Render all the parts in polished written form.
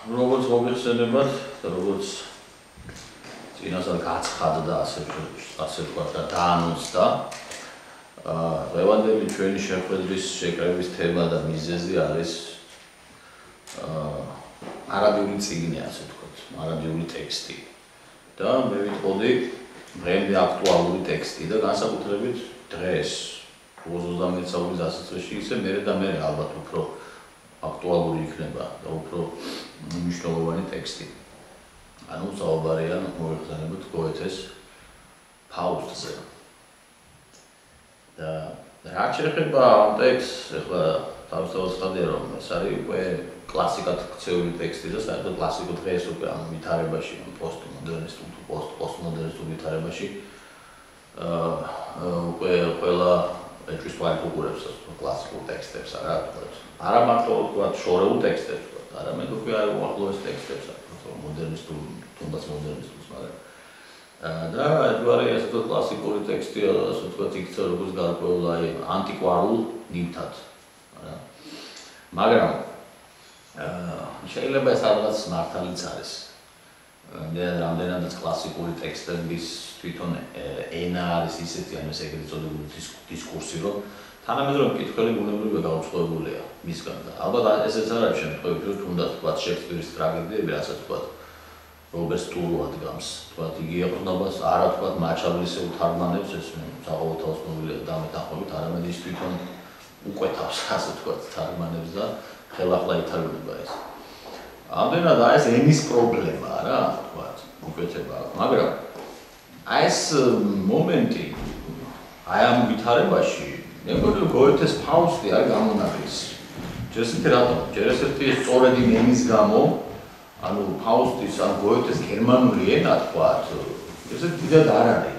როგორც მოგეხსენებათ და როგორც წინასწარ გაცხადდა ასე თქვა და დაანონსდა დღევანდელი ჩვენი შეხვედრის შეკრების თემა და მიზეზი არის არაბული წიგნი ასე ვთქვათ, არაბული ტექსტი და მე ვიტყოდი დღემდე აქტუალური ტექსტი და განსაკუთრებით დღეს 21 საუკუნის დასაწყისში ისე მერე და მერე ალბათ უფრო აქტუალური იქნება და უფრო მნიშვნელოვანი ტექსტი. ანუ საუბარია მოგეხსენებათ გოეთეს ფაუსტზე. და რაც შეეხება ამ ტექსტს, ახლა თავისთავად ხადია რომ ეს არის უკვე კლასიკად ქცეული ტექსტი და საერთოდ კლასიკურ დღეს უკვე ამ ვითარებაში, პოსტმოდერნისტულ თუ პოსტმოდერნისტულ ვითარებაში უკვე ყველა ეჭვის თვალით უყურებს კლასიკურ ტექსტებს, არა მარტო ვთქვათ შორეულ ტექსტებს, არამედ უკვე არ უახლოეს ტექსტებს, მოდერნისტულ, თუნდაც მოდერნისტულს, მაგრამ და ჯვარი ასე ვთქვათ კლასიკური ტექსტი, ასე ვთქვათ იქცა როგორც გარკვეულ ანტიკვარულ ნივთად, არა? მაგრამ შეიძლება ეს რაღაც მართალიც არის. რამდენადაც კლასიკური ტექსტების თვითონ ენა არის ისეთი, ანუ ეს ეგრეთ წოდებული დისკურსი, რომ თანამედროვე მკითხველი ბუნებრივია გაუწყობელია მისგან და ალბათ ესეც არ არის შემთხვევით, რომ თუნდაც ვთქვათ შექსპირის ტრაგედიები, რასაც ვთქვათ რობერტ სტურუ ადგამს, ვთქვათ იგი ეყრდნობას არა ვთქვათ მაჩაბლისეულ თარგმანებს, ეს საყოველთაო ცნობილია დამეთანხმებით, არამედ ის თვითონ უკვეთავს, ასე ვთქვათ, თარგმანებს და ხელახლა ითარგმნება ეს. ამდენად ეს ენის პრობლემა რა, ვთქვათ, უკვეთება, მაგრამ ეს მომენტი ამ ვითარებაში მე მგონი რომ გოეთეს ფაუსტი არის გამონაკლისი. ჯერ რატომ? ჯერ ეს სწორედ იმ ენის გამო, ანუ ფაუსტის ან გოეთეს გერმანული ენა თქვათ, ეს დიდად არ არის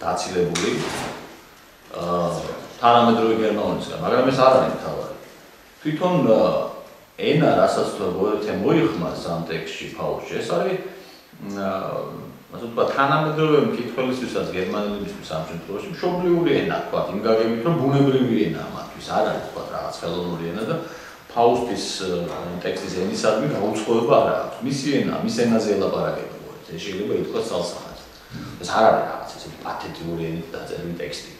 დაცილებული თანამედროვე გერმანულისგან, მაგრამ ეს არ არის მთავარი. თვითონ ენა, რასაც გოეთე მოიხმარს ამ ტექსტში ფაუსტში, ეს არის ასე ვთქვათ, თანამედროვე მკითხველისთვისაც გერმანელებისთვის ამ შემთხვევაში მშობლიური ენა, ვთქვათ, იმ გაგებით, რომ ბუნებრივი ენაა მათთვის, არ არის ვთქვათ რაღაც ხელოვნური ენა და ფაუსტის ტექსტის ენისადმი გაუწყობება არ აქვს. მისი ენა, მის ენაზე ელაპარაკება გოეთე, ეს შეიძლება ითქვას ძალსახად. ეს არ არის რაღაც ესეთი პათეტიკური ენით დაწერილი ტექსტი.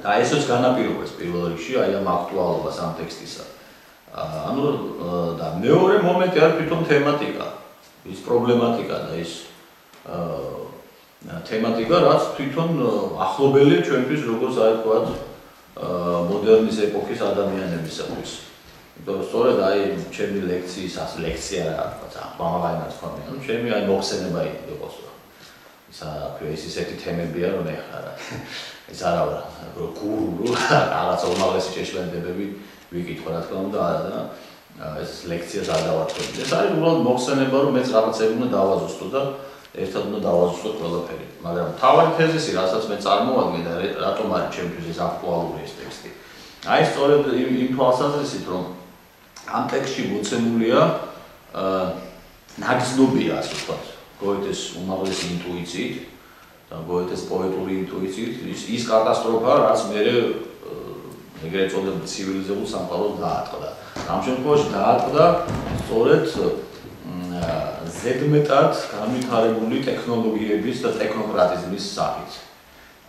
და ესეც განაპირობებს პირველ რიგში აი ამ აქტუალობას ამ ტექსტისა. ანუ და მეორე მომენტი არის თვითონ თემატიკა, ის პრობლემატიკა და ის თემატიკა, რაც თვითონ ახლობელია ჩვენთვის როგორც აი ვთქვათ მოდერნის ეპოქის ადამიანებისათვის. იმიტომ რომ სწორედ აი ჩემი ლექცია რა ვთქვათ, ამავე თქვამი, ანუ ჩემი აი მოხსენება იყოს რა. ის ისეთი თემებია რომ ეხლა რა. ეს არა რა გურუ რაღაცა უმაღლესი ჭეშმარიტებები ვიკითხვა რა თქმა უნდა და ეს ლექციას არ დავაწყობდი. ეს არის უბრალოდ მოხსენება რომ მეც რაღაცები უნდა დავაზუსტო და ერთად უნდა დავაზუსტო ყველაფერი. მაგრამ თავარი თეზისი, რასაც მე წარმოვადგენ და რატომ არის ჩემთვის ეს აქტუალური ეს ტექსტი. აი სწორედ იმ თვალსაზრისით რომ ამ ტექსტში მოცემულია ნაგზნობია ასე ვთქვათ, გოეთეს უმაღლესი ინტუიციით და გოეთეს პოეტური ინტუიციით ის კატასტროფა, რაც მერე ეგრეთ წოდებულ ცივილიზებულ სამყაროს დაატყდა. ამ შემთხვევაში დაატყდა სწორედ ზედმეტად განვითარებული ტექნოლოგიების და ტექნოკრატიზმის სახით.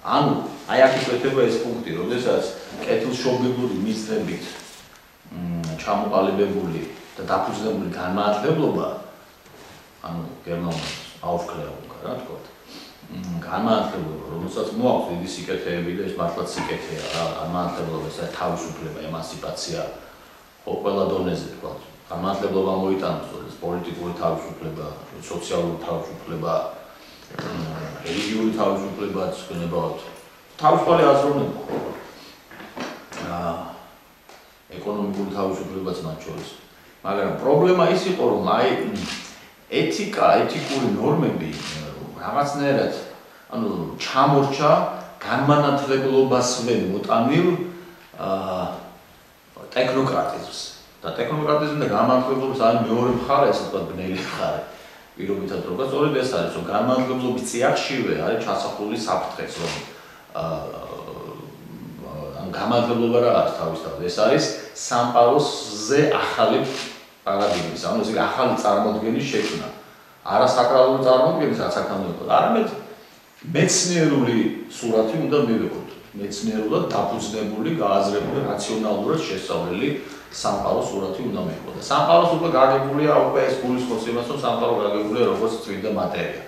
ანუ აი აქ იკვეთება ეს პუნქტი, როდესაც კეთილშობილური მიზნებით ჩამოყალიბებული და დაფუძნებული განმაათლებლობა, ანუ გერმანულ aufklärung რა თქოთ, განმაათლებლობა, რომელსაც მოაქვს დიდი სიკეთეები და ეს მართლაც სიკეთეა რა, განმაათლებლობა, ეს თავისუფლება, ემანსიპაცია ყველა დონეზე თქვათ. განმაათლებლობა მოიტანოს ეს პოლიტიკური თავისუფლება, სოციალური თავისუფლება, რელიგიური თავისუფლებაც გნებავთ. თავისუფალი აზროვნება. ეკონომიკური თავისუფლებაც მათ შორის. მაგრამ პრობლემა ის იყო, რომ აი ეთიკური ნორმები რაღაცნაირად ანუ ჩამორჩა განმანათლებლობასვე მოტანილ ტექნოკრატიზმს. და ტექნოკრატიზმი და განმანათლებლობის აი მეორე მხარე, ასე ვთქვათ, ბნელი მხარე. პირობითად როგორც სწორედ ეს არის, რომ განმანათლებლობის წიაღშივე არის ჩასახული საფრთხეც, რომ ანუ განმანათლებლობა რა არის თავისთავად. ეს არის სამყაროზე ახალი პარადიგმის, ანუ ესე ახალი წარმოდგენის შექმნა. არა საკრალური წარმოდგენის ასაკანონებად, არამედ მეცნიერული სურათი უნდა მივიღოთ. მეცნიერულად დაფუძნებული, გააზრებული, რაციონალურად შესწავლილი სამყარო სურათი უნდა მივიღოთ. სამყაროს უკვე გაგებულია, უკვე ეს გულისხმობს იმას, რომ სამყარო გაგებულია როგორც წმინდა მატერია.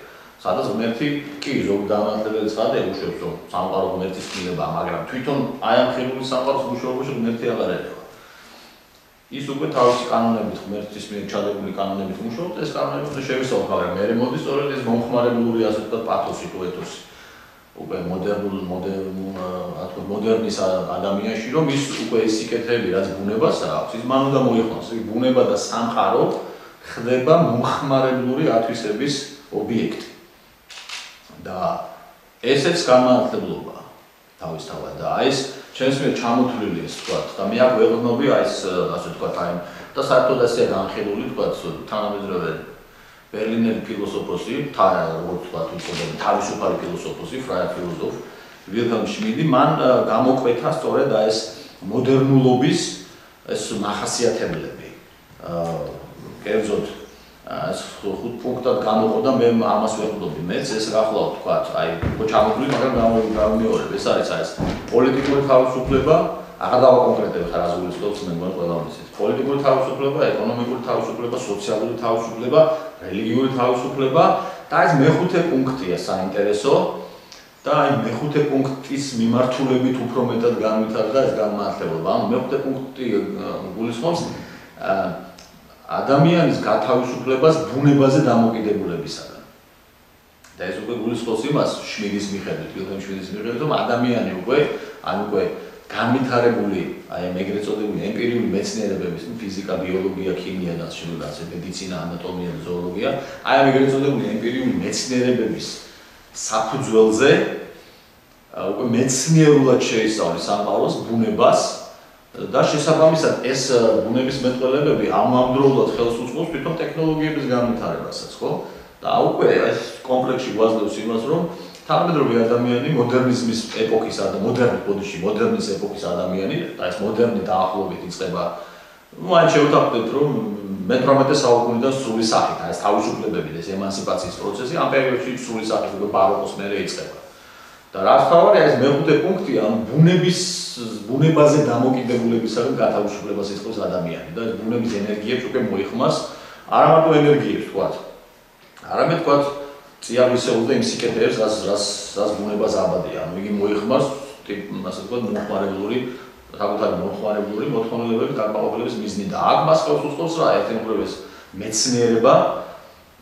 სადაც ღმერთი კი ზოგ დამანტებელი ცხადია უშვებს, რომ სამყარო ღმერთის ქმნილებაა, მაგრამ თვითონ აი ამ ხილული სამყაროს მუშაობაში ღმერთი აღარ ერევა. ის უკვე თავისი კანონებით ღმერთის მიერ ჩადებული კანონებით მუშაობს, ეს კანონები უნდა შევისწავლოთ, მაგრამ მე მოდის სწორედ ეს მომხმარებლური ასე ვთქვათ პათოსი, პოეთოსი. უკვე მოდერნის ადამიანში, რომ ის უკვე ეს სიკეთეები, რაც ბუნებას აქვს, ის მან უნდა მოიხმოს. ბუნება და სამყარო ხდება მომხმარებლური ათვისების ობიექტი. და ესეც განმანათლებლობაა თავისთავად. და აი ეს ჩემს მიერ ჩამოთვლილი ეს ვთქვათ და მე აქ ვეღნობი აი ეს ასე ვთქვათ აი და საერთოდ ესეა განხილული ვთქვათ თანამედროვე ბერლინელი ფილოსოფოსი, როგორც ვთქვათ უწოდები, თავისუფალი ფილოსოფოსი, ფრაიერ ფილოსოფ ვილჰელმ შმიდი, მან გამოკვეთა სწორედ აი ეს მოდერნულობის ეს მახასიათებლები. კერძოდ ეს 5 პუნქტად გამოყო და მე ამას ვეღნობი. მეც ეს ახლა ვთქვათ, აი ჩამოთვლილი, მაგრამ გამომეორებ. ეს არის ეს პოლიტიკური თავისუფლება, აღარ დავაკონკრეტებ ხარ რას გულისხმობს, მე მგონი ყველა ვიცით. პოლიტიკური თავისუფლება, ეკონომიკური თავისუფლება, სოციალური თავისუფლება, რელიგიური თავისუფლება და ეს მეხუთე პუნქტია საინტერესო და აი მეხუთე პუნქტის მიმართულებით უფრო მეტად განვითარდა ეს განმანათლებლობა. ანუ მეხუთე პუნქტი გულისხმობს ადამიანის გათავისუფლებას ბუნებაზე დამოკიდებულებისაგან. და ეს უკვე გულისხმობს იმას შმიდის მიხედვით, ვილჰელმ შმიდის მიხედვით, რომ ადამიანი უკვე განვითარებული, აი ამ ეგრეთ წოდებული ემპირიული მეცნიერებების, ფიზიკა, ბიოლოგია, ქიმია და ასე მედიცინა, ანატომია, ზოოლოგია, აი ამ ეგრეთ წოდებული ემპირიული მეცნიერებების საფუძველზე უკვე მეცნიერულად შეისწავლის სამყაროს ბუნებას და შესაბამისად ეს ბუნების მეტყველებები ამავდროულად ხელს უწყობს თვითონ ტექნოლოგიების განვითარებასაც, ხო? და უკვე ეს კომპლექსში გვაძლევს იმას, რომ თანამედროვე ადამიანი მოდერნიზმის ეპოქის მოდერნის ეპოქის ადამიანი და ეს მოდერნი დაახლოებით იწყება, აი შევთანხმდეთ, რომ მე-18 საუკუნიდან სრული სახით, ეს თავისუფლებები და ეს ემანციპაციის პროცესი ამ პერიოდში სრული სახით უკვე ბაროკოს მერე იწყება. და რაც თავარია ეს მეხუთე პუნქტი, ანუ ბუნებაზე დამოკიდებულებისაგან გათავისუფლებას იწვევს ადამიანი და ეს ბუნების ენერგიებს უკვე მოიხმას, არა მარტო ენერგიებს ვთქვათ, არამედ ვთქვათ წიაღისეულს და იმ სიკეთეებს, რაც ბუნებას აბადია. ანუ იგი მოიხმას ასე ვთქვათ მომხმარებლური, საკუთარი მომხმარებლური მოთხოვნილებების განმაყოფილების მიზნით და აქ მას ხელს უწყობს რა, ერთი მხრივ ეს მეცნიერება,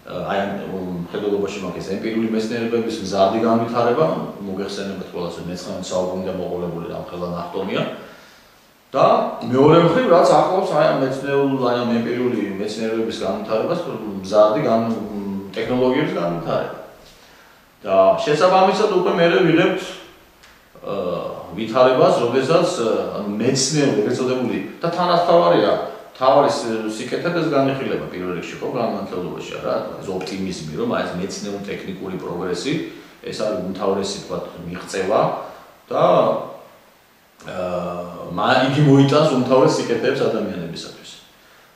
აი ამ ხედულობაში მაგის ემპირიული მეცნიერებების მზარდი განვითარება, მოგეხსენებათ ყველას, რომ მე-19 საუკუნიდან მოყოლებული რამხელა ნახტომია. და მეორე მხრივ რაც ახლავს აი ამ ემპირიული მეცნიერებების განვითარებას, მზარდი ტექნოლოგიების განვითარება. და შესაბამისად უკვე მე ვიღებთ ვითარებას, როდესაც მეცნიერული ეგრეთ წოდებული და თანასწორია თავარი სიკეთეს განიხილება პირველ რიგში ხო განმანათლებლობაში რა, ეს ოპტიმიზმი, რომ აი ეს მეცნიერული ტექნიკური პროგრესი, ეს არის უმთავრესი თქვათ მიღწევა და იგი მოიტანს უმთავრეს სიკეთეებს ადამიანებისათვის.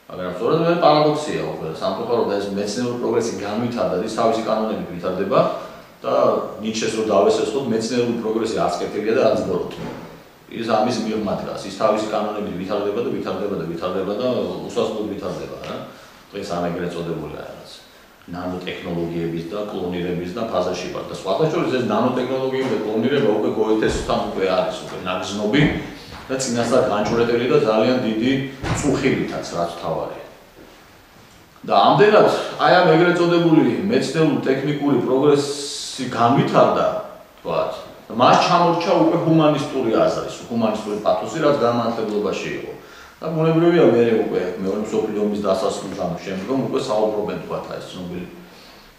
მაგრამ სწორედ ეს პარადოქსია უკვე, სამწუხაროდ ეს მეცნიერული პროგრესი განვითარდა, ის თავისი კანონებით ვითარდება და ნიჩეს რო დავესწროთ, მეცნიერული პროგრესი არც კეთილია და არც ბოროტი. ის ამის მიღმა დგას, ის თავისი კანონებით ვითარდება და უსასრულოდ ვითარდება რა. დღეს ამ ეგრეთ წოდებული რაღაც ნანოტექნოლოგიების და კლონირების და ფაზაში ვარ და სხვათა შორის ეს ნანოტექნოლოგიები და კლონირება უკვე გოეთესთან უკვე არის უკვე ნაგზნობი და წინასწარ განჭვრეტელი და ძალიან დიდი წუხილითაც რაც თავარია. და ამდენად აი ამ ეგრეთ წოდებული მეცნიერული ტექნიკური პროგრესი განვითარდა, თქვათ, მას ჩამორჩა უკვე ჰუმანისტური აზრი, ჰუმანისტური პათოსი, რაც განმანათლებლობაში იყო. და ბუნებრივია მე უკვე მეორე მსოფლიო ომის დასასრულს ამ შემდგომ უკვე საუბრობენ თქვათ აი ეს ცნობილი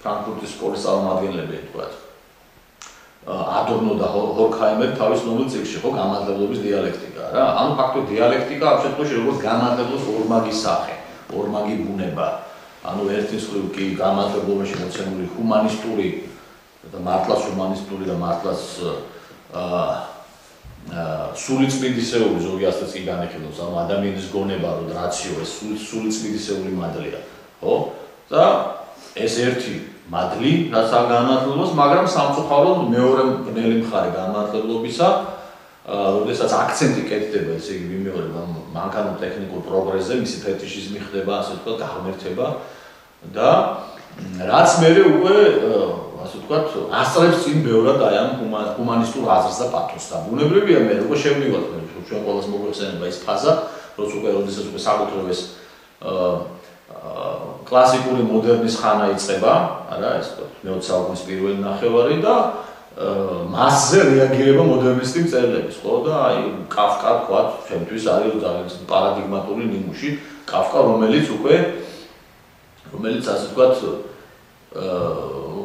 ფრანკფურტის სკოლის წარმომადგენლები თქვათ. ადორნო და ჰორქჰაიმერი თავის ცნობილ წიგნში ხო განმანათლებლობის დიალექტიკა რა. ანუ ფაქტობრივად დიალექტიკა ამ შემთხვევაში როგორც განმანათლებლობის ორმაგი სახე, ორმაგი ბუნება. ანუ ერთის მხრივ კი განმანათლებლობაში მოცემული ჰუმანისტური და მართლაც ჰუმანისტური და მართლაც სულიწმიდისეული ზოგი ასეც კი განეხილავს ამ ადამიანის გონება რომ რაციო ეს სულიწმიდისეული მადლია ხო და ეს ერთი მადლი რაც არ განმარტლებს მაგრამ სამწუხაროდ მეორე ბნელი მხარე განმარტლებლობისა როდესაც აქცენტი კეთდება ესე იგი ვიმეორებ ამ მანქანო-ტექნიკურ პროგრესზე მისი ფეტიშიზმი ხდება ასე ვთქვათ გაღმერთება და რაც მერე უკვე ასე ვთქვათ ასწრებს წინ ბევრად აი ამ ჰუმანისტურ აზრს და პათოსს და ბუნებრივია მე როგორ შევმივართ ჩვენ ყველას მოგვეხსენება ეს ფაზა როდესაც უკვე საკუთრივ ეს კლასიკური მოდერნის ხანა იწყება არა ეს მე-20 საუკუნის პირველი ნახევარი და მასზე რეაგირება მოდერნისტი მწერლების ხო და აი კაფკა თქვა ჩემთვის არის ძალიან პარადიგმატული ნიმუში კაფკა რომელიც ასე ვთქვათ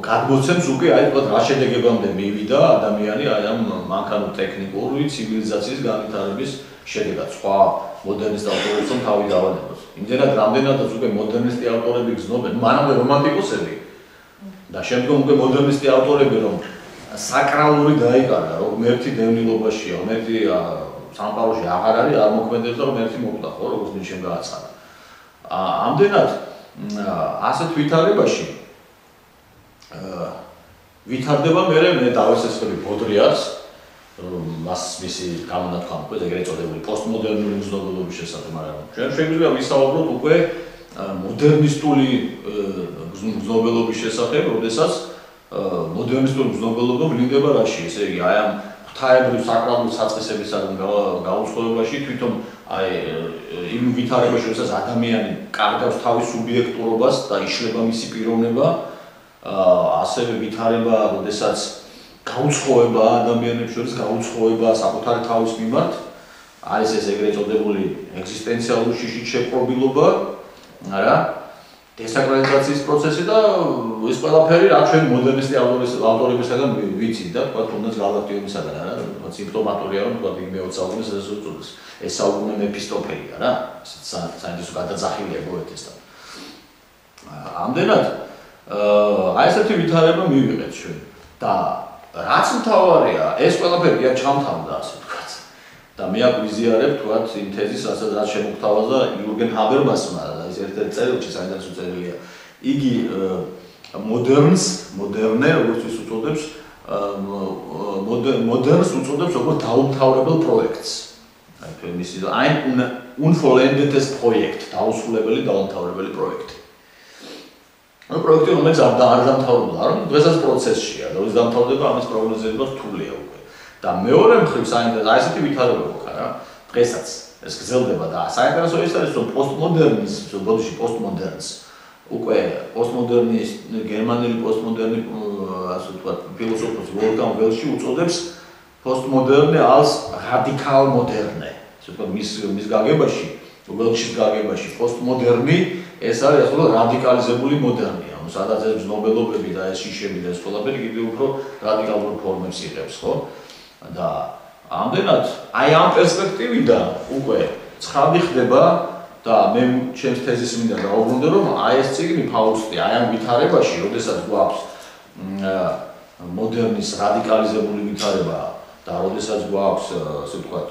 გადმოცემს უკვე აი თქვა რა შედეგებამდე მივიდა ადამიანი აი ამ მანქანო-ტექნიკური ცივილიზაციის განვითარების შედეგად სხვა მოდერნისტ ავტორებთან თავი დავანებოს იმდენად რამდენადაც უკვე მოდერნისტი ავტორები გრძნობენ მანამდე რომანტიკოსები და შემდგომ უკვე მოდერნისტი ავტორები რომ საკრალური დაიყარა რომ ერთი დევნილობაშია რომ ერთი სამყაროში აღარ არის არ მოქმედებს და რომ ერთი მოკვდა ხო როგორც ნიშნ გააცხადა ამდენად ასეთ ვითარებაში ვითარდება მე დავესწრები ბოდრიარს მას მისი გამონათქვამი უკვე ეგრეთ წოდებული პოსტმოდერნული მგზნობელობის შესახებ მაგრამ ჩვენ შეგვიძლია ვისაუბროთ უკვე მოდერნისტული მგზნობელობის შესახებ როდესაც მოდერნისტული მგზნობელობა ვლინდება რაში ესე იგი აი ამ ღვთაებრივ საკრალურ საწყისებისაგან გაუცხოებაში თვითონ აი იმ ვითარებაში როდესაც ადამიანი კარგავს თავის სუბიექტურობას და იშლება მისი პიროვნება ასევე ვითარება როდესაც გაუცხოება ადამიანებს შორის გაუცხოება საკუთარი თავის მიმართ არის ეს ეგრეთ წოდებული ეგზისტენციალური შიშით შეპყრობილობა არა დესაკრალიზაციის პროცესი და ეს ყველაფერი რა ჩვენ მოდერნისტი ავტორებისაგან ვიცით და თქვა თუნდაც გალაქტიუმისაგან არა სიმპტომატურია რომ თქვა მე-20 საუკუნის ეს უწოდეს ეს საუკუნე მეფისტოფელია რა საინტერესო გადაძახილია გოეთესთან ამდენად აი ესეთი ვითარება მივიღეთ ჩვენ და რაც მთავარია ეს ყველაფერი კი არ ჩამთავრდა ასე ვთქვათ და მე აქ ვიზიარებ თქვათ იმ თეზის რაც შემოგთავაზა იურგენ ჰაბერმასმა და ეს ერთ-ერთი წერილში საინტერესო წერილია იგი მოდერნე როგორც ის უწოდებს მოდერნს უწოდებს როგორც დაუმთავრებელ პროექტს აი მისი ein unvollendetes Projekt დაუსრულებელი დაუმთავრებელი პროექტი ამ პროექტი რომელიც არ დამთავრდა რომ დღესაც პროცესშია და ის დამთავრდება ამის პროგნოზება რთულია უკვე და მეორე მხრივ საინტერესო აი ესეთი ვითარება გვაქვს რა დღესაც ეს გრძელდება და საინტერესო ის არის რომ პოსტმოდერნის ბოდიში პოსტმოდერნს უკვე პოსტმოდერნის გერმანელი პოსტმოდერნი ასე ვთქვათ ფილოსოფოსი ვოლფგანგ ველში უწოდებს პოსტმოდერნე als რადიკალ მოდერნე ასე ვთქვათ მის გაგებაში ველშის გაგებაში პოსტმოდერნი ეს არის ასე ვთქვათ რადიკალიზებული მოდერნია სადაც ეს ნობელობები და ეს შიშები და ეს ყველაფერი კიდევ უფრო რადიკალურ ფორმებს იღებს ხო და ამდენად აი ამ პერსპექტივიდან უკვე ცხადი ხდება და მე ჩემს თეზის მინდა დავუბრუნდე რომ აი ეს ციგნი ფაუსტი აი ამ ვითარებაში როდესაც გვაქვს მოდერნის რადიკალიზებული ვითარება და როდესაც გვაქვს ასე ვთქვათ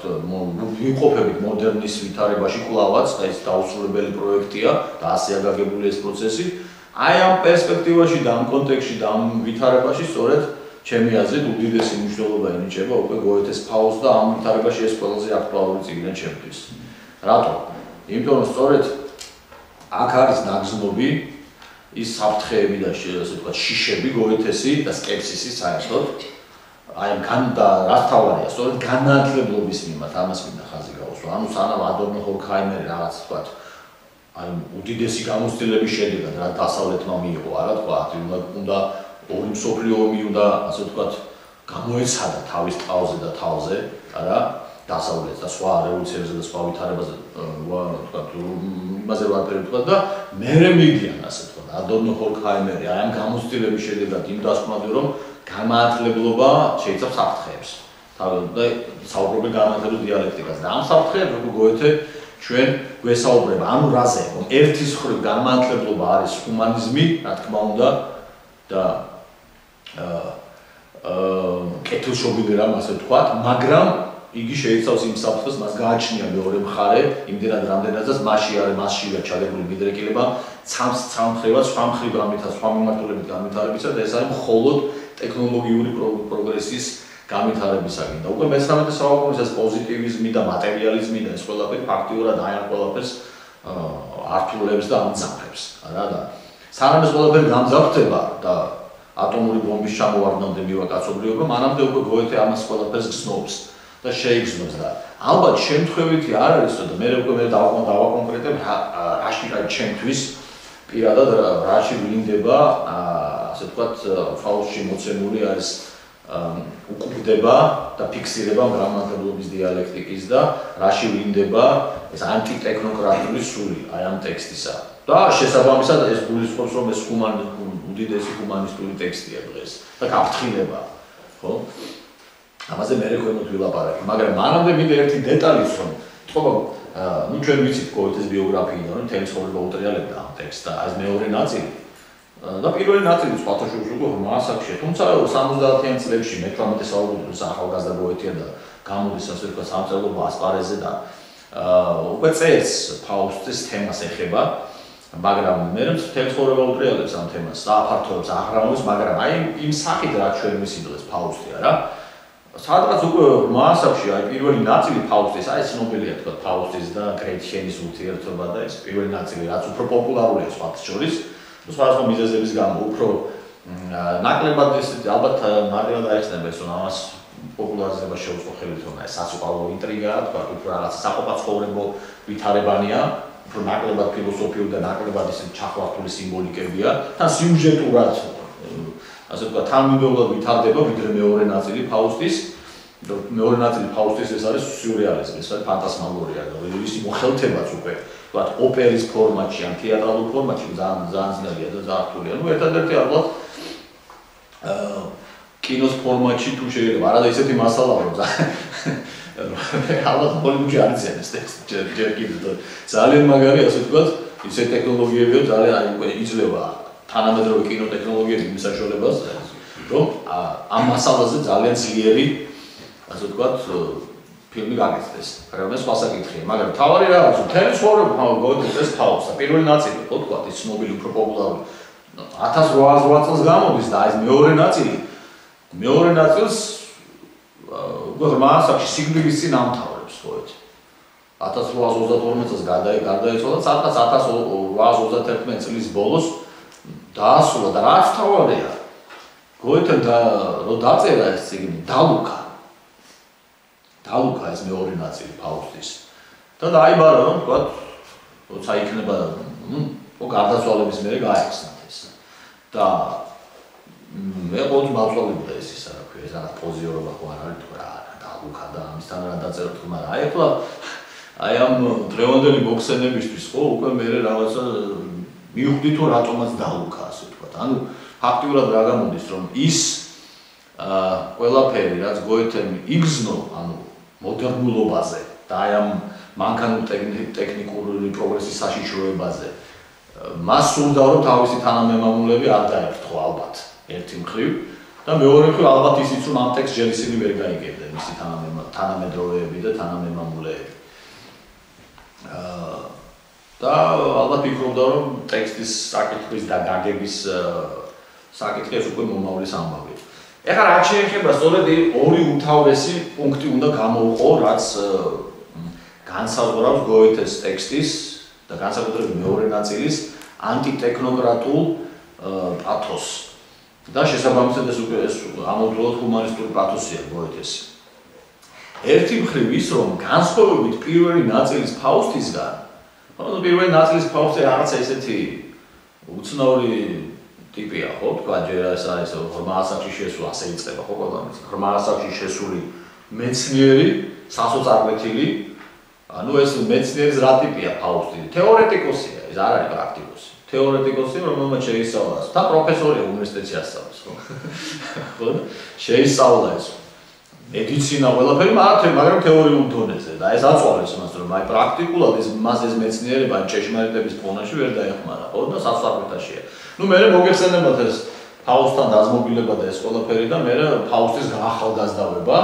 ვიმყოფებით მოდერნის ვითარებაში კვლავაც და ეს დაუსრულებელი პროექტია და ასეა გაგებული ეს პროცესი აი ამ პერსპექტივაში და ამ კონტექსტში და ამ ვითარებაში სწორედ ჩემი აზრით უდიდესი მნიშვნელობა ენიჭება უკვე გოეთეს ფაუსტს და ამ ვითარებაში ეს ყველაზე აქტუალური წიგნია ჩემთვის. რატო? იმიტომ რომ სწორედ აქ არის ნაგზნობი ის საფრთხეები და ასე ვთქვათ შიშები გოეთესი და სკეპსისი საერთოდ აი და რაც თავარია სწორედ განმარტლებლობის მიმართ ამას მინდა ხაზი გავუსვა. ანუ სანამ ადორნო ჰორქჰაიმერი რაღაც ვთქვათ აი უდიდესი გამოცდილების შედეგად რა დასავლეთმა მიიღო არა თქვა უნდა ორი მსოფლიო ომი უნდა ასე ვთქვათ გამოეცადა თავის ტყავზე და თავზე არა დასავლეთს და სხვა რევოლუციებზე და სხვა ვითარებაზე ვთქვათ იმაზე ვარფერი ვთქვათ და მერე მიდიან ასე ვთქვათ ადორნო ჰორქჰაიმერი აი ამ გამოცდილების შედეგად იმ დასკვნამდე რომ განმარტლებლობა შეიძლება საფრთხეებს და საუბრობენ განმარტლების დიალექტიკაზე და ამ საფრთხეებს როგორ გოეთე ჩვენ გვესაუბრება ანუ რაზე რომ ერთის მხრივ განმარტლებლობა არის ჰუმანიზმი რა თქმა უნდა და კეთილშობილი რამ ასე ვთქვათ მაგრამ იგი შეიცავს იმ საფრთხეს, მას გააჩნია მეორე მხარე, იმდენად რამდენადაც მასშია ჩადებული მიდრეკილება, სამხრივად სხვა მხრივ სხვა მიმართულებით განვითარებისა და ეს არის მხოლოდ ტექნოლოგიური პროგრესის განვითარებისაგან. და უკვე მე-19 საუკუნის ეს პოზიტივიზმი და მატერიალიზმი და ეს ყველაფერი ფაქტიურად აი ამ ყველაფერს ართულებს და ამძაფრებს. რა და სანამ ეს ყველაფერი გამძაფრდება და ატომური ბომბის ჩამოვარდნამდე მივა კაცობრიობა, მანამდე უკვე გოეთე ამას ყველაფერს გრძნობს და შეიგრძნობს და ალბათ შემთხვევითი არ არის, და მე უკვე დავაკონკრეტებ რაში ჩემთვის პირადად რაში ვლინდება, ასე ვთქვათ, ფაუსტში მოცემული არის უკუპდება და ფიქსირება გრამატიკულობის დიალექტიკის და რაში ვლინდება ეს ანტიტექნოკრატული სული აი ამ ტექსტისა. და შესაბამისად ეს გულისხმობს, რომ ეს უდიდესი ჰუმანისტური ტექსტია დღეს და გაფრთხილება, ხო? ამაზე მე რეკვემოთ ვილაპარაკი, მაგრამ მანამდე მინდა ერთი დეტალიც, რომ თქო, ნუ ჩვენ ვიცით გოეთეს ბიოგრაფიიდან, რომ მთელი ცხოვრება უტრიალებდა ამ ტექსტს და ეს მეორე ნაწილი და პირველი ნაწილი სხვათაშორის უკვე მასაკშია, თუმცა 70-იან წლებში მე-18 საუკუნის ახალგაზრდა გოეთია და გამოდის ასე ვთქვათ სამწერლობო ასპარეზზე და უკვე წერს ფაუსტის თემას ეხება, მაგრამ მე მთელი ცხოვრება უტრიალებს ამ თემას, სააფართოებს, აღრამობს, მაგრამ აი იმ სახით რაც ჩვენ ვიცით დღეს ფაუსტია რა. სადღაც უკვე მასაკში აი პირველი ნაწილი ფაუსტის, აი ცნობილია თქვა ფაუსტის და კრეტჩენის ურთიერთობა და ეს პირველი ნაწილი რაც უფრო პოპულარულია სხვათა შორის, სხვადასხვა მიზეზების გამო უფრო ნაკლებად ეს ალბათ მარტივად აიხსნება ეს რომ ამას პოპულარიზება შეუწყო ხელით რომ ეს სასიყვარულო ინტრიგაა, თქვა უფრო რაღაც საყოფაცხოვრებო ვითარებანია, უფრო ნაკლებად ფილოსოფიური და ნაკლებად ისე ჩახლართული სიმბოლიკებია, თან სიუჟეტურად ასე ვთქვათ, თანმიმდევრულად ვითარდება ვიდრე მეორე ნაწილი ფაუსტის. მეორე ნაწილი ფაუსტის ეს არის სიურრეალიზმი, ეს არის ფანტასმაგორია და ისი მოხელთებაც უკვე ვთქვათ, ოპერის ფორმატში ან თეატრალურ ფორმატში ძალიან ძნელია და ძალიან რთულია. ნუ ერთადერთი ალბათ კინოს ფორმატში თუ შეიძლება, არადა ისეთი მასალა რომ ალბათ ჰოლივუდში არ იციან ეს ტექსტი ჯერ კიდევ ძალიან მაგარი ასე ვთქვათ, ისეთი ტექნოლოგიებია ძალიან აი უკვე იძლევა თანამედროვე კინოტექნოლოგიების მისაშველებას, რომ ამ მასალაზე ძალიან ძლიერი, ასე ვთქვათ, ფილმი გაგეცდეს. მაგრამ ეს სხვა საკითხია, მაგრამ თავარი რა არის, მთელი ცხოვრება გოეთეს ეს ფაუსტა, პირველი ნაწილი, ხო ვთქვათ, ის ცნობილი უფრო პოპულარული 1808 წელს გამოდის და ეს მეორე ნაწილს უკვე მასაკში სიგნალის წინ ამთავრებს გოეთე. 1832 წელს გარდაიცვალა, სადღაც 1831 წლის ბოლოს დაასრულა და რაც თავარია გოეთემ რომ დაწერა ეს წიგნი დალუქა ეს მეორე ნაწილი ფაუსტის და დაიბარა რომ ვთქვათ როცა იქნება გარდაცვალების მერე გაეხსნათ ეს და მე ყოველთვის მავწვალებდა ეს ის რა ქვია ეს რაღაც პოზიორობა ხო არ არის თქო რა დალუქა და ამისთან რა დაწერა თქო მაგრამ აი ახლა აი ამ დღევანდელი მოხსენებისთვის ხო უკვე მე რაღაცა მივხვდი თუ რატომაც დალუქა ასე ვთქვათ. ანუ ფაქტიურად რა გამოდის რომ ის ყველაფერი რაც გოეთემ იგრძნო, ანუ მოდერნულობაზე და აი ამ მანქანურ ტექნიკური პროგრესის საშიშროებაზე მას სურდა რომ თავისი თანამემამულეები არ დაეფრთხო ალბათ ერთი მხრივ და მეორე მხრივ ალბათ ისიც რომ ამ ტექსტს ჯერ ისინი ვერ გაიგებდნენ მისი თანამედროვეები და თანამემამულეები. და ალბათ ფიქრობდა რომ ტექსტის საკითხის და გაგების საკითხი ეს უკვე მომავლის ამბავია. ეხლა რაც შეეხება სწორედ ორი უმთავრესი პუნქტი უნდა გამოვყო, რაც განსაზღვრავს გოეთეს ტექსტის და განსაკუთრებით მეორე ნაწილის ანტიტექნოკრატულ პათოსს. და შესაბამისად ეს უკვე ამავდროულად ჰუმანისტური პათოსია გოეთესი. ერთი მხრივ ის რომ განსხვავებით პირველი ნაწილის ფაუსტისგან ანუ პირველი ნაწილის ფაუსტი რაღაცა ისეთი უცნაური ტიპია, ხო? თქვა ჯერ ეს არის ღრმა ასაკში შესული, ასე იწყება ხო ყველამის. ღრმა ასაკში შესული მეცნიერი, სასოწარკვეთილი, ანუ ეს მეცნიერის რა ტიპია ფაუსტი? თეორეტიკოსია, ეს არ არის პრაქტიკოსი. თეორეტიკოსი, რომელმაც შეისწავლა და პროფესორია უნივერსიტეტში ასწავლის, ხო? ხო? შეისწავლა ეს მედიცინა ყველაფერი, მაგრამ თეორიულ დონეზე და ეს აწვალეს მას რომ აი პრაქტიკულად მას ეს მეცნიერება ჭეშმარიტების ფონაში ვერ დაეხმარა, ხო და სასწავლეთაშია. ნუ მე მოგეხსენებათ ეს ფაუსტთან დაზმობილება და ეს ყველაფერი და მე ფაუსტის გაახალგაზრდავება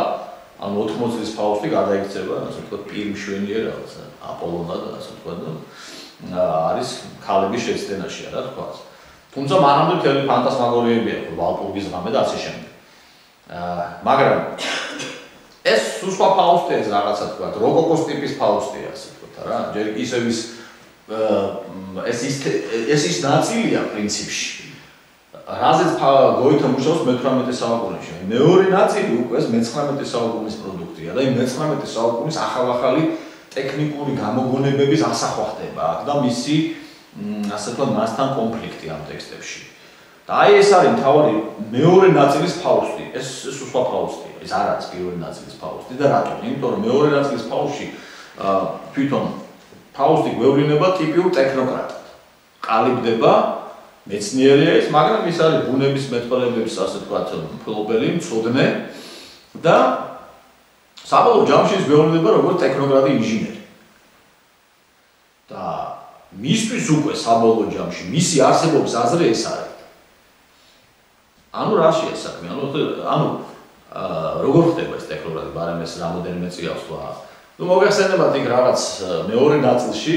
ანუ 80 წლის ფაუსტი გადაიქცება, ასე ვთქვათ, პირმშვენიერ რაღაცა, აპოლონა და ასე ვთქვათ, არის ქალების შეცდენაშია, რა თქვა. თუმცა მანამდე მთელი ფანტასმაგორიებია, ვალპურგის ღამე და ასე შემდეგ. მაგრამ ეს სხვა ფაუსტია ეს რაღაცა თქვა, როკოკოს ტიპის ფაუსტია, ასე ვთქვათ, რა. ჯერ ისევ ეს ის ნაწილია პრინციპში. რაზეც გოითა მუშაობს მე-18 საუკუნეში. მეორე ნაწილი უკვე ეს მე-19 საუკუნის პროდუქტია და იმ მე-19 საუკუნის ახალ-ახალი ტექნიკური გამოგონებების ასახვა ხდება აქ და მისი ასე ვთქვათ მასთან კონფლიქტი ამ ტექსტებში. და აი ეს არის მთავარი მეორე ნაწილის ფაუსტი. ეს სხვა ფაუსტია. ეს არ არის პირველი ნაწილის ფაუსტი და რატომ? იმიტომ რომ მეორე ნაწილის ფაუსტში თვითონ ფაუსტი გვევლინება ტიპიურ ტექნოკრატად. ყალიბდება მეცნიერია ის, მაგრამ ის არის ბუნების მეტყველებების ასე ვთქვათ მფლობელი, მცოდნე და საბოლოო ჯამში ის გვევლინება როგორც ტექნოკრატი ინჟინერი. და მისთვის უკვე საბოლოო ჯამში მისი არსებობის აზრი ეს არის. ანუ რაშია საქმე? ანუ როგორ ხდება ეს ტექნოკრატი, ბარემ ეს რამოდენიმე წიავს თქვა. ნუ მოგეხსენებათ იქ რაღაც მეორე ნაწილში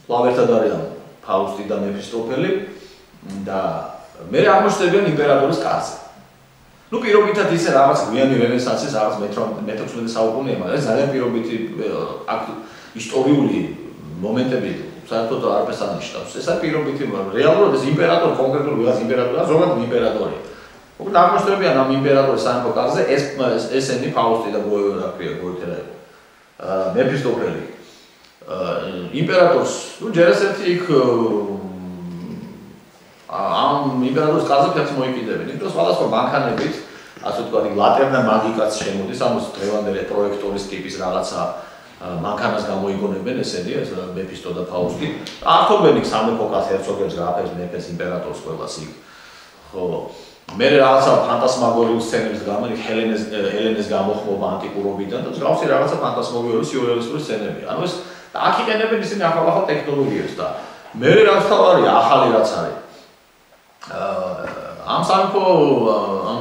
კვლავ ერთად არიან ფაუსტი და მეფისტოფელი და მე აღმოჩნდებიან იმპერატორის კარზე. ნუ პირობითად ისე რაღაც გვიანი რენესანსის რაღაც მე-16 საუკუნეა, მაგრამ ეს ძალიან პირობითი ისტორიული მომენტები საერთოდ არაფერს ანიშნავს. ეს არის პირობითი, რეალურად ეს იმპერატორი კონკრეტული ვიღაც იმპერატორია, ზოგადად იმპერატორია. მოკლედ აღმოჩნდებიან ამ იმპერატორის სამეფო კარზე ესენი ფაუსტი და გოეთერა მეფისტოფელი. იმპერატორს, ნუ ჯერ ესეთი იქ ამ იმპერატორის კარზე ფეხს მოიკიდებენ. იმიტომ სხვადასხვა მანქანებით, ასე ვთქვათ, ლატერნა მაგიკაც შემოდის, ანუ დღევანდელი პროექტორის ტიპის რაღაცა მანქანას გამოიგონებენ ესენი, ეს მეფისტო და ფაუსტი. ართობენ იქ სამეფო კარს, ჰერცოგებს, გრაფებს, მეფეს, იმპერატორს ყველას იქ. ხო, მე რაღაცა ფანტასმაგორიულ სცენებს გამო, იქ ჰელენეს გამოხმობა ანტიკურობიდან და მსგავსი რაღაცა ფანტასმაგორიული სიურეალისტური სცენებია. ანუ ეს და აქ იყენებენ ისინი ახალ-ახალ ტექნოლოგიებს და მე რაც თავარია ახალი რაც არის. ამ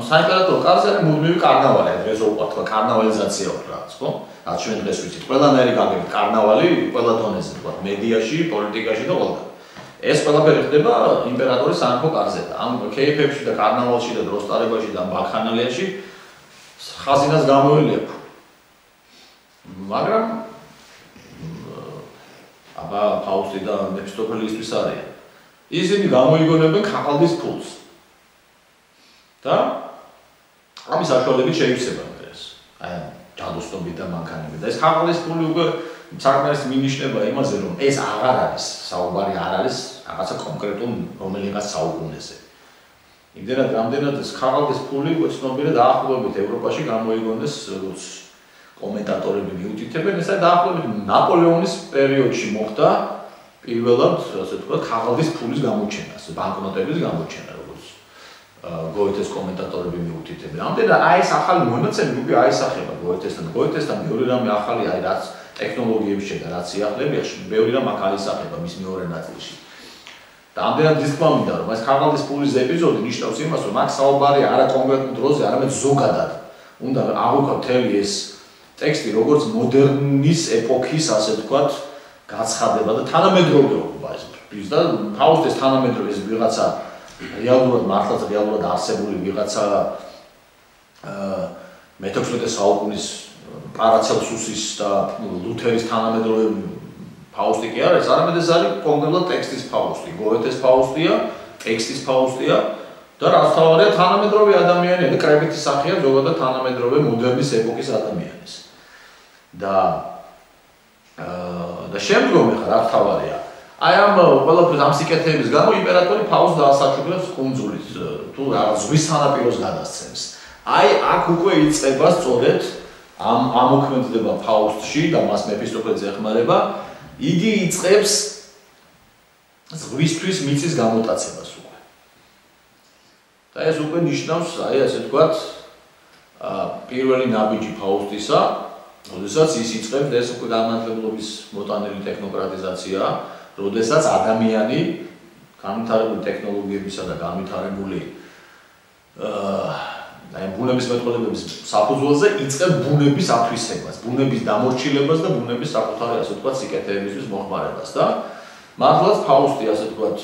საიმპერატორო კარზე არის მუდმივი კარნავალი, დღეს ვუყვართ, თქვა კარნავალიზაცია უფრო რაღაც, ხო? რაც ჩვენ დღეს ვიცით, ყველანაირი გაგებით კარნავალი ყველა დონეზე, თქვა, მედიაში, პოლიტიკაში და ყველგან. ეს ყველაფერი ხდება იმპერატორის სამეფო კარზე და ამ კეიფებში და კარნავალში და დროს ტარებაში და ბაქანალიაში ხაზინას გამოელია. მაგრამ აბა ფაუსტი და მეფისტოფელი ისთვის არიან. ისინი გამოიგონებენ ქაღალდის ფულს. და ამის საშუალებით შეივსება დღეს. აი ჯადოსნობით და მანქანებით. და ეს ქაღალდის ფული უკვე საკმაოდ მინიშნება იმაზე, რომ ეს აღარ არის, საუბარი არ არის რაღაცა კონკრეტულ რომელიღაც საუკუნეზე. იმდენად რამდენად ეს ქაღალდის ფული უკვე ცნობილი დაახლოებით ევროპაში გამოიგონეს, როგორც კომენტატორები მიუთითებენ, ეს არის დაახლოებით ნაპოლეონის პერიოდში მოხდა პირველად, ასე ვთქვათ, ქაღალდის ფულის გამოჩენა, ბანკნოტების გამოჩენა, როგორც გოეთეს კომენტატორები მიუთითებენ. ამდენად აი ეს ახალი მონაცემები უკვე აისახება გოეთესთან. გოეთესთან მეორე რამე ახალი არის, რაც ტექნოლოგიების შედა, რაც სიახლეებია, ბევრი რამ აქ აისახება მის მეორე ნაწილში. და ამდენად ის თქმა მინდა, რომ ეს ქაღალდის ფულის ეპიზოდი ნიშნავს იმას, რომ აქ საუბარია არა კონკრეტულ დროზე, არამედ ზოგადად. უნდა აღვიქვა მთელი ეს ტექსტი, როგორც მოდერნის ეპოქის, ასე ვთქვათ, გაცხადება და თანამედროვეობა ის და ფაუსტის თანამედროვე ეს ვიღაცა რეალურად მართლაც რეალურად არსებული ვიღაცა მე-16 საუკუნის პარაცელსუსის და ლუთერის თანამედროვე ფაუსტი კი არის, არამედ ეს არის კონკრეტულად ტექსტის ფაუსტი, გოეთეს ფაუსტია, ტექსტის ფაუსტია და რაც თავარია თანამედროვე ადამიანია და კრებითი სახეა ზოგადად თანამედროვე მოდერნის ეპოქის ადამიანის. და შემდგომ ხა რა თავარია. აი ამ ყველაფერს ამ სიკეთეების გამო იმპერატორი ფაუსტს დაასაჩუქრებს კუნძულის თუ რაღაც ზღვის სანაპიროს გადასცემს. აი აქ უკვე იწყება სწორედ ამ ამოქმედდება ფაუსტში და მას მეფისტოფელს ეხმარება. იგი იწყებს ზღვისთვის მიწის გამოტაცებას უკვე. და ეს უკვე ნიშნავს, აი ასე ვთქვათ, პირველი ნაბიჯი ფაუსტისა, როდესაც ის იწყებს ეს უკვე განმანათლებლობის მოტანილი ტექნოკრატიზაცია, როდესაც ადამიანი განვითარებული ტექნოლოგიებისა და განვითარებული აი ბუნების მეტყოლებების საფუძველზე იწყებ ბუნების ათვისებას, ბუნების დამორჩილებას და ბუნების საკუთარი ასე ვთქვათ სიკეთეებისთვის მოხმარებას და მართლაც ფაუსტი ასე ვთქვათ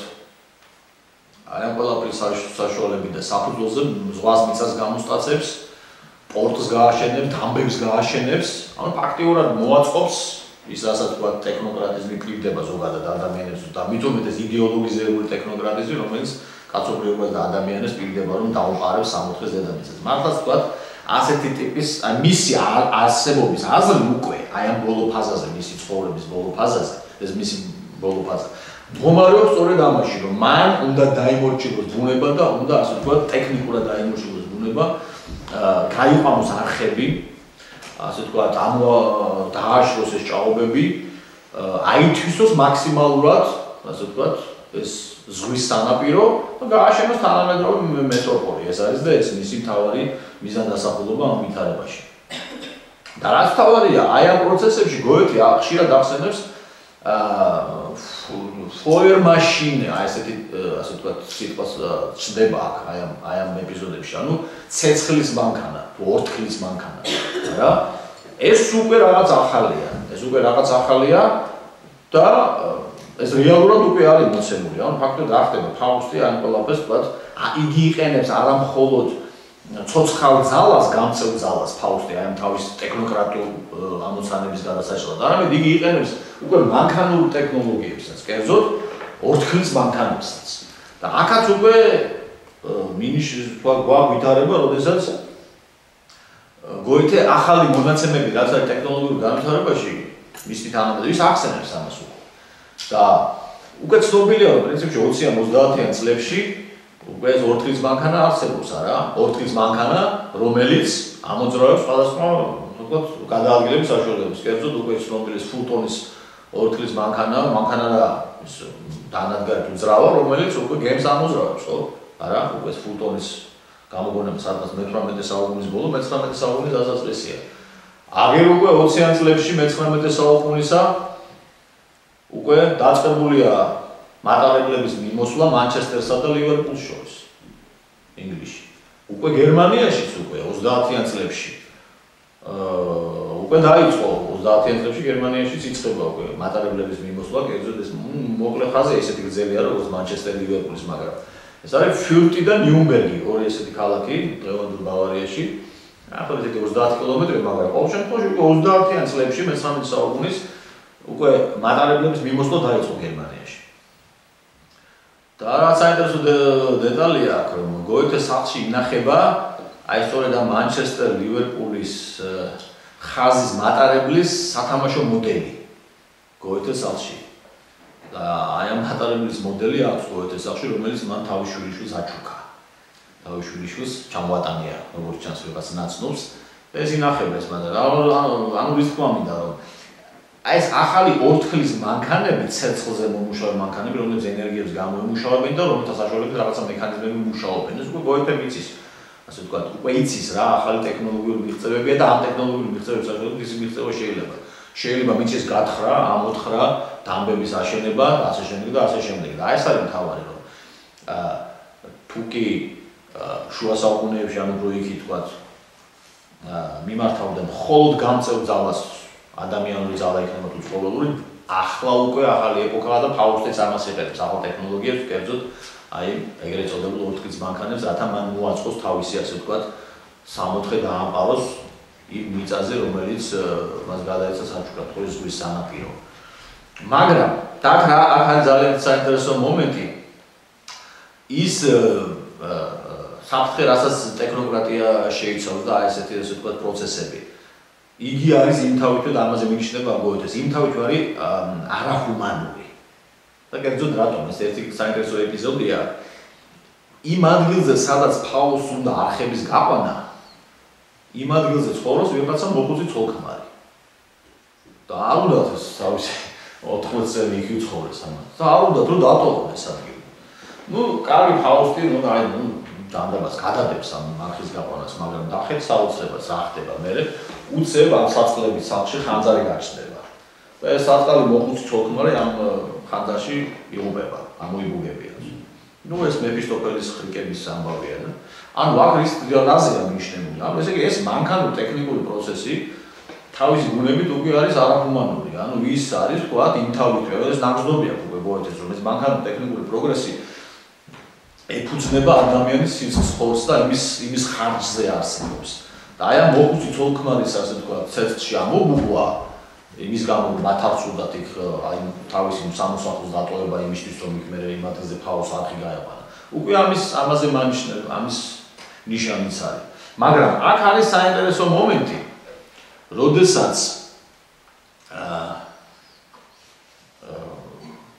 აი ამ ყველაფრის საშუალებით და საფუძველზე ზღვას მიწას გამოსტაცებს, პორტს გააშენებს, დამბებს გააშენებს, ანუ ფაქტიურად მოაწყობს ის ასე ვთქვათ ტექნოკრატიზმი კრიბდება ზოგადად ადამიანებს და მithumetes იდეოლოგიზებული ტექნოკრატიზმი, რომელიც კაცობრიობას და ადამიანებს პირდება რომ დაუყარებს სამოთხეს დედამიწას. მართლაც ვთქვათ, ასეთი ტიპის მისი არსებობის აზრი უკვე აი ამ ბოლო ფაზაზე, მისი ცხოვრების ბოლო ფაზაზე, ეს მისი ბოლო ფაზა. მდგომარეობს სწორედ ამაში, რომ მან უნდა დაიმორჩილოს ბუნება და უნდა ასე ვთქვათ, ტექნიკურად დაიმორჩილოს ბუნება, გაიყვანოს არხები, ასე ვთქვათ, დააშროს ეს ჭაობები, აითვისოს მაქსიმალურად, ასე ვთქვათ, ეს ზღვის სანაპირო და გააშენოს თანამედროვე მეტროპოლი. ეს არის და ეს მისი მთავარი მიზანდასახულობა ამ ვითარებაში. და რაც თავარია, აი ამ პროცესებში გოეთი ხშირად ახსენებს Feuermaschine, აი ესეთი ასე ვთქვათ, სიტყვას ჩდება აქ აი ამ ეპიზოდებში, ანუ ცეცხლის მანქანა, ორთქლის მანქანა, რა? ეს უკვე რაღაც ახალია. ეს უკვე რაღაც ახალია და ეს რეალურად უკვე არის მოცემული. ანუ ფაქტობრივად რა ხდება, ფაუსტი ამ ყველაფერს ვთქვათ, იგი იყენებს არა მხოლოდ ცოცხალ ძალას, გამწევ ძალას ფაუსტი აი ამ თავის ტექნოკრატიულ ამოცანების გადასაშლად, არამედ იგი იყენებს უკვე მანქანურ ტექნოლოგიებსაც, კერძოდ ორთქლის მანქანებსაც. და აქაც უკვე მინიშნებს თქვა გვავითარება, როდესაც გოეთე ახალი მონაცემები რაც არის ტექნოლოგიურ განვითარებაში, მისი თანამედროვე ახსენებს ამას უკვე. და უკვე ცნობილია, რომ პრინციპში 20-30-იან წლებში უკვე ეს ორთქლის მანქანა არსებობს, არა? ორთქლის მანქანა, რომელიც ამოძრავებს სხვადასხვა, ვთქვათ, გადაადგილების საშუალებებს. კერძოდ უკვე ცნობილი ფულტონის ორთქლის მანქანა და ის დანადგარი თუ ძრავა, რომელიც უკვე გემს ამოძრავებს, ხო? არა? უკვე ფულტონის გამოგონება სადღაც მე-18 საუკუნის ბოლო, მე-19 საუკუნის დასაწყისია. აგერ უკვე 20-იან წლებში მე-19 საუკუნისა უკვე დაწყებულია მატარებლების მიმოსვლა მანჩესტერსა და ლივერპულს შორის. ინგლისში. უკვე გერმანიაშიც უკვე 30-იან წლებში უკვე დაიწყო 30-იან წლებში გერმანიაშიც იწყება უკვე მატარებლების მიმოსვლა, კერძოდ ეს მოკლე ხაზი ესეთი გრძელია როგორც მანჩესტერ ლივერპულის, მაგრამ ეს არის ფიურტი და ნიუნბერგი, ორი ესეთი ქალაქი დღევანდელ ბავარიაში. ახლა ესეთი 30 კილომეტრი, მაგრამ ყოველ შემთხვევაში უკვე 30-იან წლებში მე-19 საუკუნის უკვე მატარებლების მიმოსვლა დაიწყო გერმანიაში. და რაც საინტერესო დეტალია აქ, რომ გოეთეს სახლში ინახება აი სწორედ ამ მანჩესტერ ლივერპულის ხაზის მატარებლის სათამაშო მოდელი გოეთეს სახლში. და აი ამ მატარებლის მოდელი აქვს გოეთეს სახლში, რომელიც მან თავის შვილიშვილს აჩუქა. თავის შვილიშვილს ჩამოატანია, როგორც ჩანს ვიღაც ნაცნობს. ეს ინახება ეს მატარებელი. ანუ რის თქმა მინდა, რომ აი ეს ახალი ორთქლის მანქანები, ცეცხლზე მომუშავე მანქანები, რომლებიც ენერგიებს გამოემუშავებენ და რომელთა საშუალებით რაღაცა მექანიზმები მუშაობენ. ეს უკვე გოეთემ იცის, ასე ვთქვათ, უკვე იცის რა ახალი ტექნოლოგიური მიღწევებია და ამ ტექნოლოგიური მიღწევების საშუალებით ის მიღწევა შეიძლება. შეიძლება მიწის გათხრა, ამოთხრა, დამბების აშენება, ასე შემდეგ და ასე შემდეგ. და ეს არის მთავარი, რომ თუ კი შუა საუკუნეებში ანუ რო იქ თქვათ მიმართავდნენ მხოლოდ გამწევ ძალას ადამიანური ძალა იქნება თუ ცხოველური, ახლა უკვე ახალი ეპოქაა და ფაუსტიც ამას იყენებს ახალ ტექნოლოგიებს, კერძოდ აი ეგრეთ წოდებულ ორთქლის მანქანებს, რათა მან მოაწყოს თავისი ასე ვთქვათ სამოთხე დაამყაროს იმ მიწაზე, რომელიც მას გადაეცა საჩუქრად ზღვის სანაპირო. მაგრამ აქ არის ძალიან საინტერესო მომენტი. ის საფრთხე, რასაც ტექნოკრატია შეიცავს და აი ესეთი ასე ვთქვათ პროცესები. იგი არის იმთავითვე და ამაზე მინიშნება გოეთეს, იმთავითვე არის არაჰუმანური. და კერძოდ რატომ ეს ერთი საინტერესო ეპიზოდია. იმ ადგილზე, სადაც ფაუსტს უნდა არხების გაყვანა, იმ ადგილზე ცხოვრობს ვიღაცა მოხუცი ცოლ-ქმარი. და არ უნდა ეს თავისი 80 წელი იქ ცხოვრობს ამას. და არ უნდა რომ დატოვონ ეს ადგილი. კარგი ფაუსტი, აი დანდაბას გადადებს ამ არხის გაყვანას, მაგრამ დახეთ საოცრებას რა ხდება მერე უცებ ამ საწყლების სახლში ხანძარი გაჩნდება. და ეს საწყალი მოხუცი ცოლ-ქმარი ამ ხანძარში იღუპება, ამოიბუგებია. ნუ ეს მეფისტოფელის ხრიკების ამბავია და ანუ აქ რაზეა მინიშნებული. ანუ ესე იგი ეს მანქანური ტექნიკური პროცესი თავისი ბუნებით უკვე არის არაჰუმანური. ანუ ის არის თქვათ იმთავითვე, ეს ნაგზნობია უკვე გოეთეს რომ ეს მანქანური ტექნიკური პროგრესი ეფუძნება ადამიანის სიცოცხლეს და იმის ხარჯზე არსებობს. და აი ამ მოხუცი ცოლქმარის ასე თქვათ ცეცხლში ამობუღვა იმის გამო მათ არ სურდათ იქ აი თავისი სამოსახლოს დატოვება იმისთვის რომ იქ მე იმ ადგილზე ფაოს არხი გაეყვანა. უკვე ამაზე მანიშნებ ამის ნიშანიც არის. მაგრამ აქ არის საინტერესო მომენტი, როდესაც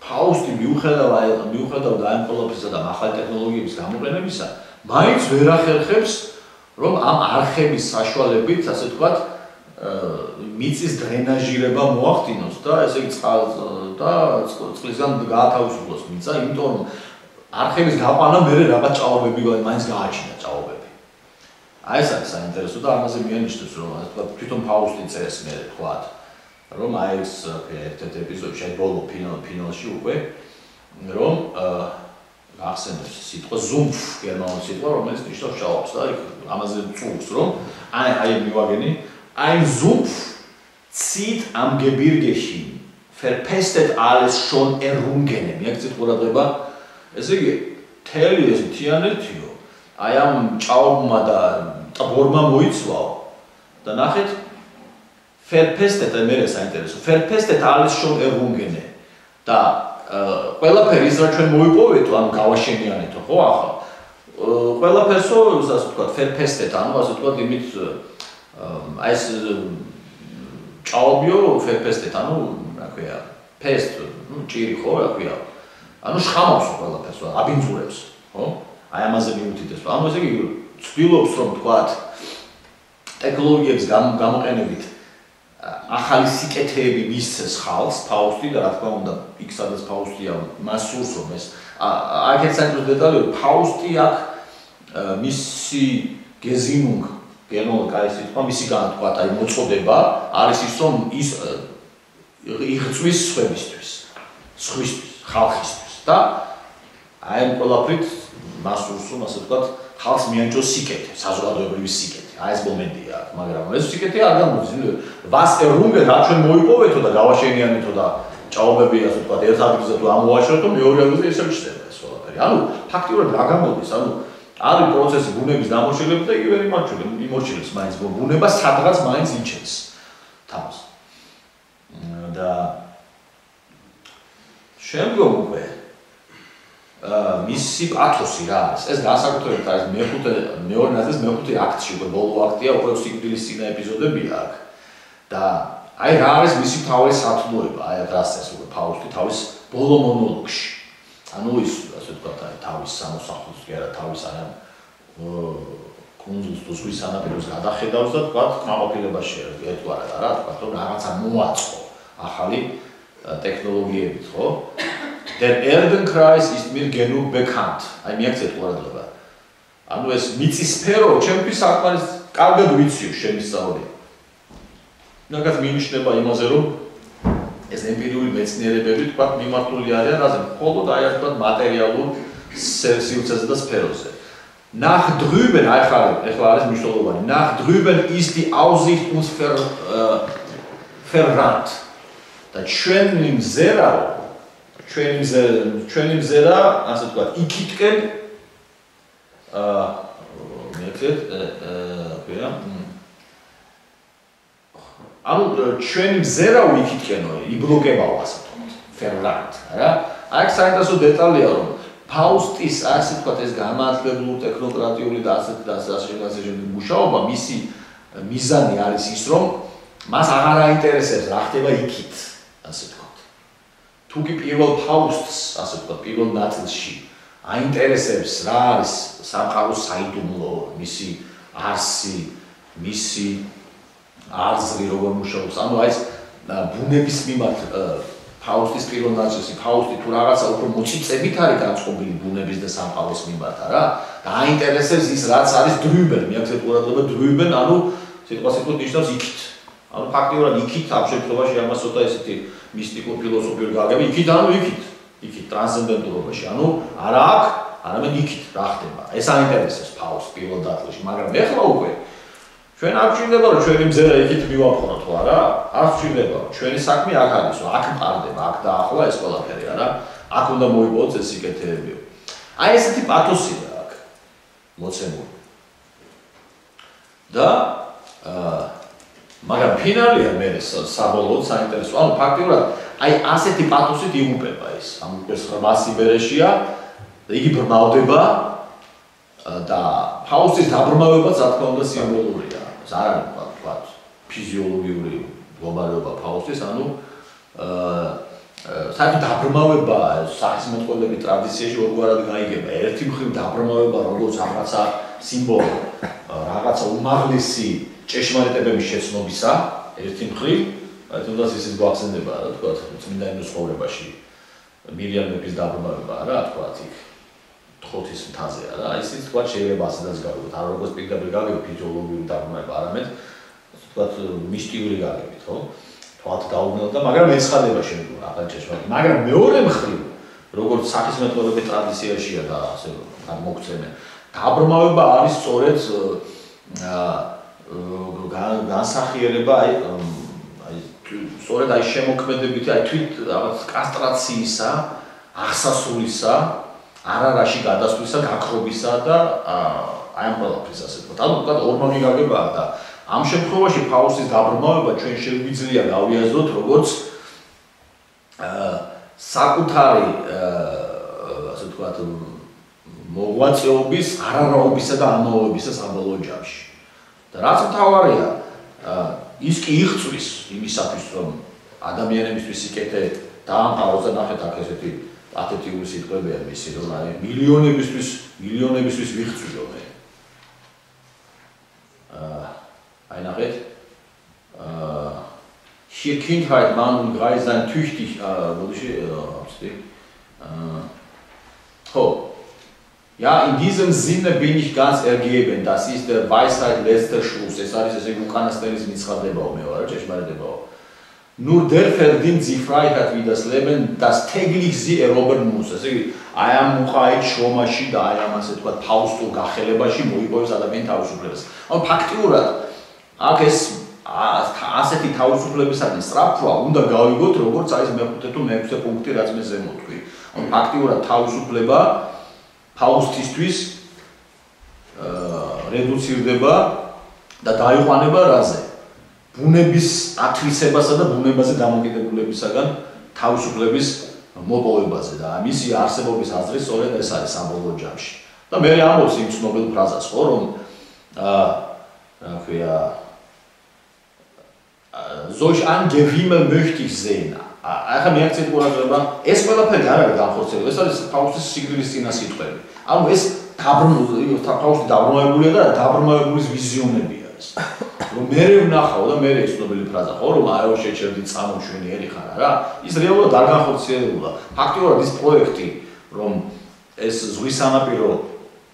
ფაუსტი მიუხედავად ამ ყველაფრისა და ახალი ტექნოლოგიების გამოყენებისა, მაინც ვერ ახერხებს რომ ამ არხების საშუალებით, ასე ვთქვათ, მიწის დრენაჟირება მოახდინოს და ესე იგი წყლისგან გაათავისუფლოს მიწა, იმიტომ რომ არხების გაყვანა მერე რაღაც ჭაობები მაინც გააჩინა ჭაობები. აი ეს არის საინტერესო და ამაზე მიანიშნებს რომ ასე ვთქვათ თვითონ ფაუსტი წერს მერე ვთქვათ რომ აი ეს ერთ-ერთ ეპიზოდში აი ბოლო ფინალში უკვე რომ ახსენებს სიტყვა ზუმფ გერმანული სიტყვა რომელიც ნიშნავს ჭაობს და ამაზე წურს რომ აი მივაგენი ein Sumpf zieht am Gebirge verpestet alles schon errungene. Მიაგწეთ ყურადღება. ესე იგი თელი ეს თიანეთიო აი ამ ჭაობმა და ტბორმა მოიცვაო და ნახეთ verpestet მე საინტერესო verpestet alles schon errungene და ყველაფერი ის რა ჩვენ მოიპოვეთო ანუ გავაშენიანეთო ხო ახლა ყველაფერსო ასე ვთქვათ verpestet ანუ ასე ვთქვათ იმით აი ეს ჭაობიო verpestet ანუ რა ქვია pest ნუ ჭირი ხო რა ქვია ანუ შხამავს ყველაფერს აბინძურებს ხო აი ამაზე მიუთითებს ანუ ესე იგი ცდილობს რომ ვთქვათ ტექნოლოგიების გამოყენებით ახალი სიკეთეები მისცეს ხალხს ფაუსტი და რა თქმა უნდა იქ სადაც ფაუსტია მას სურს რომ ეს აქეთ საერთოდ დეტალები ფაუსტი აქ მისი გეზინუნგ გენოლა კაი სიტყვა მისი განათქვათ აი მოწოდება არის ის რომ ის იღწვის სხვებისთვის ხალხისთვის და აი ამ ყველაფრით მას სურს რომ ასე ვთქვათ ხალხს მიანჯოს სიკეთე საზოგადოებრივი სიკეთე აი ეს მომენტია მაგრამ ეს სიკეთე არ გამოდის was errungen რა ჩვენ მოიპოვეთო და გავაშენიანეთო და ჭაობები ასე ვთქვათ ერთ ადგილზე თუ ამოვაშორებთ მეორე ადგილზე ისე ჩნდება ეს ყველაფერი ანუ ფაქტიურად რა გამოდის ანუ არის პროცესი ბუნების დამორჩილება და იგივე იმორჩილებს მაინც ბუნება სადღაც მაინც იჩენს თავს და შემდგომ უკვე მისი პათოსი რა არის ეს განსაკუთრებით არის მეორე ნაწილს მეხუთე აქტში უკვე ბოლო აქტია უკვე სიკვდილის წინა ეპიზოდებია აქ და აი რა არის მისი თავის სათნოება აი რასაც უკვე ფაუსტი თავის ბოლო მონოლოგში ანუ ის ასე ვთქვათ აი თავის სამოსახლოს კი არა თავის აი ამ კუნძულს თუ ზღვის სანაპიროს გადახედავს და ვთქვათ კმაყოფილებაში ერთგვარად რა ვთქვათ რომ რაღაცა მოაწყო ახალი ტექნოლოგიებით ხო Der Erdenkreis ist mir genug bekannt. აი მიაქცეთ ყურადღება. ანუ ეს მიწის სფერო ჩემთვის საკმაოდ კარგად ვიციო შემისწავლე. მაგას მინიშნება იმაზე რომ ეს ემპირიული მეცნიერებები თქვათ მიმართული არიან რაზე? მხოლოდ აი ასე თქვათ მატერიალურ სილცეზე და სფეროზე. Nach drüben ახლა არის მნიშვნელოვანი. Nach drüben ist die Aussicht uns verrannt. და ჩვენი მზერა, ასე ვთქვათ, იქითკენ მიაქცეთ, ხია? ანუ ჩვენი მზერა იქითკენო, იბლოკებაო ასე ვთქვათ, verrannt, რა? აქ საინტერესო დეტალია რომ ფაუსტის ასე ვთქვათ ეს გამართლებული ტექნოკრატიული და ასე შემდეგ მუშაობა მისი მიზანი არის ის რომ მას აღარ აინტერესებს რა ხდება იქით, ასე ვთქვათ. თუკი პირველ ფაუსტს, ასე ვთქვათ, პირველ ნაწილში აინტერესებს რა არის სამყაროს საიდუმლო, მისი არსი, მისი აზრი როგორ მუშაობს. ანუ აი ეს ბუნების მიმართ ფაუსტის პირველ ნაწილში ფაუსტი თუ რაღაცა უფრო მოწიწებით არის განწყობილი ბუნების და სამყაროს მიმართ რა და აინტერესებს ის რაც არის დრუიბენ, მიაქცეთ ყურადღება დრუიბენ, ანუ სიტყვასიტყვით ნიშნავს იქით. ანუ ფაქტიურად იქით ამ შემთხვევაში ამას ცოტა ესეთი მისტიკურ ფილოსოფიური გაგები იქით ანუ იქით ტრანსცენდენტურობაში ანუ არა აქვს არამედ იქით რა ხდება. ეს აინტერესებს ფაუსტს პირველ დატლში, მაგრამ ეხლა უკვე ჩვენ არ გვჭირდება რომ ჩვენი მზერა იქით მივაპყროთ ხო არა? არ გვჭირდება რომ ჩვენი საქმე აქ არის, რომ აქ მყარდება, აქ დაახლა ეს ყველაფერი არა? აქ უნდა მოიპოვოთ ეს სიკეთეები. აი ესეთი პათოსია აქ მოცემული. და მაგრამ ფინალია მე საბოლოოდ საინტერესო. ანუ ფაქტიურად აი ასეთი პათოსით იღუპება ეს. ამ 800 იბერეშია და იგი ბრმავდება და ფაუსტის დაბრმავება რა თქმა უნდა სიმბოლურია. ეს არ არის თქვა ფიზიოლოგიური გლობალობა ფაუსტის, ანუ საერთოდ დაბრმავება სახისმეტყველების ტრადიციაში ორგვარად გაიგება. ერთი მხრივ დაბრმავება როგორც რაღაცა სიმბოლო, რაღაცა უმაღლესი ჭეშმარიტებების შეცნობისა, ერთი მხრივ, აი თუნდაც ისიც გვახსენდება რა თქვა წმინდა ენოს ცხოვრებაში მირიამების დაბრმავება რა თქვა იქ თხოთის მთაზე რა ისიც თქვა შეიძლება ასეთაც გავიგოთ არ როგორც პირდაპირ გავიგოთ ფიზიოლოგიური დაბრმავება არამედ თქვა მისტიური გაგებით ხო თვალთ დაუბრუნდა მაგრამ ეცხადება შემდგომ ახალ ჭეშმარიტ მაგრამ მეორე მხრივ როგორც სახისმეტყველების ტრადიციაშია და ასე გამოგცემენ დაბრმავება არის სწორედ განსახიერება აი სწორედ აი შემოქმედებითი აი თვით რაღაც კასტრაციისა, აღსასრულისა, არარაში გადასვლისა, გაქრობისა და აი ამ ყველაფრის ასე ვთქვათ. ანუ უკეთ ორმაგი გაგებაა და ამ შემთხვევაში ფაუსტის დაბრმავება ჩვენ შეგვიძლია გავიაზროთ როგორც საკუთარი ასე ვთქვათ მოღვაწეობის, არარაობისა და ამაოებისა საბოლოო ჯამში. და რაც მთავარია ის კი იღწვის იმისათვის რომ ადამიანებისთვის სიკეთე დაამყაროს და ნახეთ აქ ესეთი პათეტიკური სიტყვებია მისი რომ აი მილიონებისთვის ვიღწვიო მე აი ნახეთ hier Kindheit Mann und Greis sein tüchtig Ja, in diesem Sinne bin ich ganz ergeben. Das ist der Weisheit letzter Schluss. Es არის ესე უკანასკნელის მიცხადებაო მე ვარ ჭეშმარიტებაო. Nur der verdient die Freiheit wie das Leben, das täglich sie erobern muss. ესე იგი, აი ამ მუყაით შრომაში და აი ამ ასე თქვა ფაუსტურ გახელებაში მოიპოვებს ადამიანის თავისუფლებას. ანუ ფაქტიურად აქ ეს ასეთი თავისუფლებისადმი სწრაფვა უნდა გავიგოთ როგორც აი ეს მეხუთე თუ მეექვსე პუნქტი რაც მე ზემოთ ვთქვი. ანუ ფაქტიურად თავისუფლება ფაუსტისთვის რედუცირდება და დაიყვანება რაზე? ბუნების ათვისებასა და ბუნებაზე დამოკიდებულებისაგან თავისუფლების მოპოვებაზე და მისი არსებობის აზრი სწორედ ეს არის საბოლოო ჯამში. და მე ამბობს იმ ცნობილ ფრაზას ხო რომ რა ქვია solch ein Gewimmel möchte ich sehen. ახლა მე აქცენტ ყურადღება ეს ყველაფერი არ არის განხორციელებული. ეს არის ფაუსტის სიკვდილის წინა სიტყვები. ანუ ეს ფაუსტი დაბრმავებულია და დაბრმავებულის ვიზიონები არის. რომ მე ვნახავ და მე ცნობილი ფრაზა ხო რომ აეო შეჩერდი წამოშვენიერი ხარ რა. ის რეალურად არ განხორციელებულა. ფაქტიურად ის პროექტი რომ ეს ზღვის სანაპირო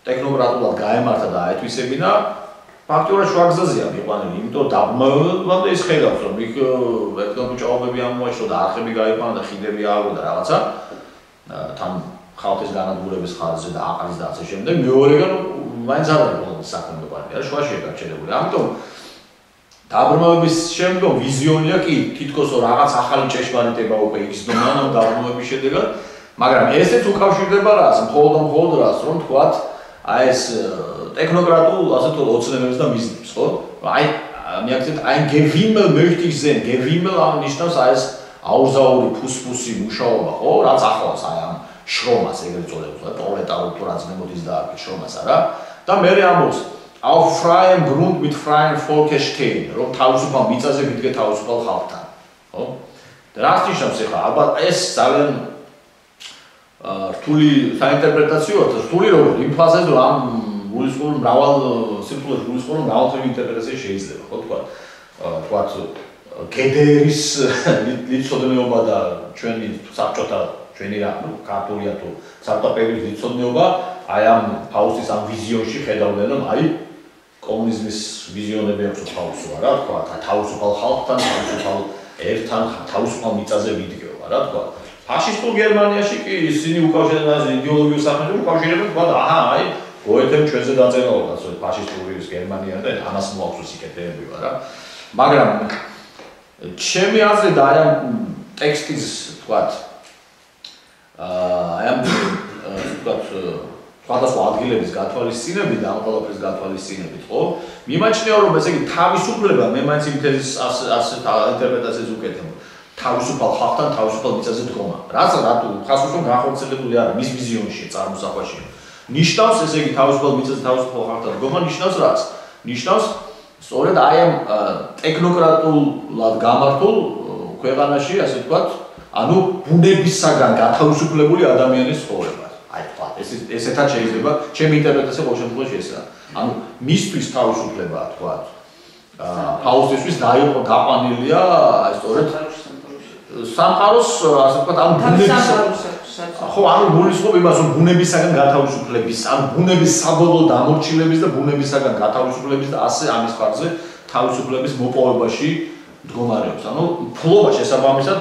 ტექნოკრატულად გაემართა და აეთვისებინა ფაქტიურად შუაგზაზეა მიყვანილი, იმიტომ დაბრმავებამდე ის ხედავს რომ იქ ეკონომიკური ჭაობები ამოაშო და არხები გაიყვანა და ხიდები ააგო და რაღაცა თან ხალხის განადგურების ხარჯზე და აყრის და ასე შემდეგ მეორეგან მაინც არ არის ბოლოს საქმე მოყვანილი არა შუაშია გაჩერებული. ამიტომ დაბრმავების შემდგომ ვიზიონია კი თითქოს რაღაც ახალი ჭეშმარიტება უკვე იგრძნობა ამ დაბრმავების შედეგად, მაგრამ ესეც უკავშირდება რას, მხოლოდ რას, რომ თქვათ აი ეს ტექნოკრატულ ასე თუ ოცნებებს და მიზნებს, ხო? აი მე აქცენტ ein Gewimmel möchte ich sehen. Gewimmel ნიშნავს აი ეს აუზაური ფუსფუსი მუშაობა, ხო? რაც ახლავს აი ამ შრომას ეგრეთ წოდებს, პროლეტარულ თუ რაც ნებოდის და შრომას არა? და მე ამბობს auf freiem Grund mit freiem Volke stehen, რომ თავისუფალ მიწაზე ვიდგე თავისუფალ ხალხთან, ხო? და რაც ნიშნავს ახლა, ალბათ ეს ძალიან რთული საინტერპრეტაციოა, რთული როგორ იმ ფაზაზე რომ ამ გულისხმობ მრავალ სიმპლურ გულისხმობ მრავალფერი ინტერპრეტაცია შეიძლება, ხო თქვათ გედერის ლიცოდნეობა და ჩვენი საბჭოთა ჩვენი რა ქართულია თუ საბჭოთა ლიცოდნეობა აი ამ ფაუსტის ამ ვიზიონში ხედავდნენ რომ აი კომუნიზმის ვიზიონები აქვს ფაუსტს რა თქვა თავისუფალ ხალხთან, თავისუფალ ერთან, თავისუფალ მიწაზე ვიდგევა რა თქვა ფაშისტურ გერმანიაში კი ისინი უკავშირდებიან იდეოლოგიურ საქმეში, უკავშირდებიან თქვა აჰა, აი, გოეთემ ჩვენზე დაწერაო, ასე ფაშისტური გერმანია და ამას მოაქვს სიკეთეებია რა. მაგრამ ჩემი აზრით აი ამ ტექსტის თქვა აი ამ თქვა სხვადასხვა ადგილების გათვალისწინებით და ამ ყველაფრის გათვალისწინებით, ხო? მიმაჩნია რომ ესე იგი თავისუფლება მე მაინც იმ თეზის ასე ინტერპრეტაციას უკეთებ. თავისუფალ ხალხთან თავისუფალ მიწაზე დგომა. რატო ხასუსო განხორციელებული არა მის ვიზიონში წარმოსახვაში. ნიშნავს ესე იგი თავისუფალ მიწაზე თავისუფალ ხალხთან დგომა ნიშნავს რაც? ნიშნავს სწორედ აი ამ ტექნოკრატულად გამართულ ქვეყანაში ასე ვთქვათ, ანუ ბუნებისაგან გათავისუფლებული ადამიანის ცხოვრება. აი თქვა ესეთაც შეიძლება ჩემი ინტერპრეტაცია ყოველ შემთხვევაში ესაა. ანუ მისთვის თავისუფლება თქვა. ფაუსტისთვის დაყვანილია სწორედ სამყაროს ასე ვთქვათ ამ ბუნების ხო ანუ გულისხმობ იმას რომ ბუნებისაგან გათავისუფლების ან ბუნების საბოლოო დამორჩილების და ბუნებისაგან გათავისუფლების და ასე ამის ფარგლზე თავისუფლების მოპოვებაში მდგომარეობს. ანუ ფლობა შესაბამისად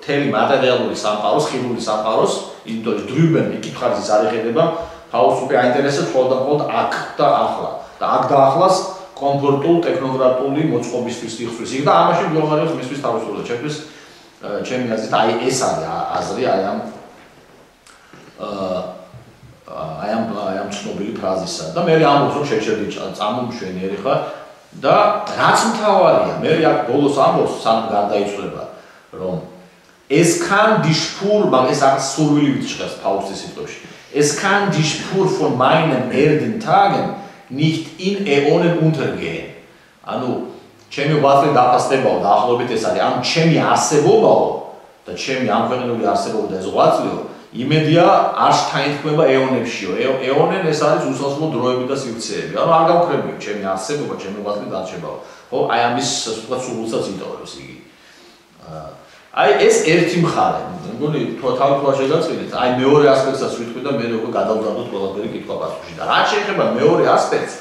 მთელი მატერიალური სამყაროს, ხილული სამყაროს, იმიტომ რომ დრუიბენ იკითხარიზის არ ეხება ფაუსტს უკვე აინტერესებს მხოლოდ აქ და ახლა. და აქ და ახლას კომფორტულ ტექნოკრატული მოწყობისთვის იხსვის. იქ და ამაში მდგომარეობს მისთვის თავისუფლება. ჩემი აზრით აი ეს არის აზრი აი ამ ცნობილი ფრაზისა და მე ამბობს რომ შეჭერდი წამომშვენიერი ხარ და რაც მთავარია მე აქ ბოლოს ამბობს სანამ გარდაიცვლება რომ es kann die Spur mag es sagt სურვილი ვიჩხეს ფაუსტის სიტყვებში es kann die Spur von meinen Erdentagen nicht in Äonen untergehen ანუ ჩემი ვაზრი დაფასდებაო და ახლობით ეს არის ან ჩემი არსებობაო და ჩემი ამ ქვეყნული არსებობა და ეს ღვაწლიო იმედია არ შთაინთქმება ეონებშიო ეონენ ეს არის უსასრულო დროები და სივრცეები ანუ არ გავქრებია ჩემი არსებობა ჩემი ვაზრი დარჩებაო ხო აი ამის სხვა სულსაც იტოვებს იგი აი ეს ერთი მხარე მგონი თავი შეგაწყვეტეთ აი მეორე ასპექტსაც ვიტყვი და მე როგორ გადავდარდოთ ყველაფერი კითხვა პასუხში და რაც შეეხება მეორე ასპექტს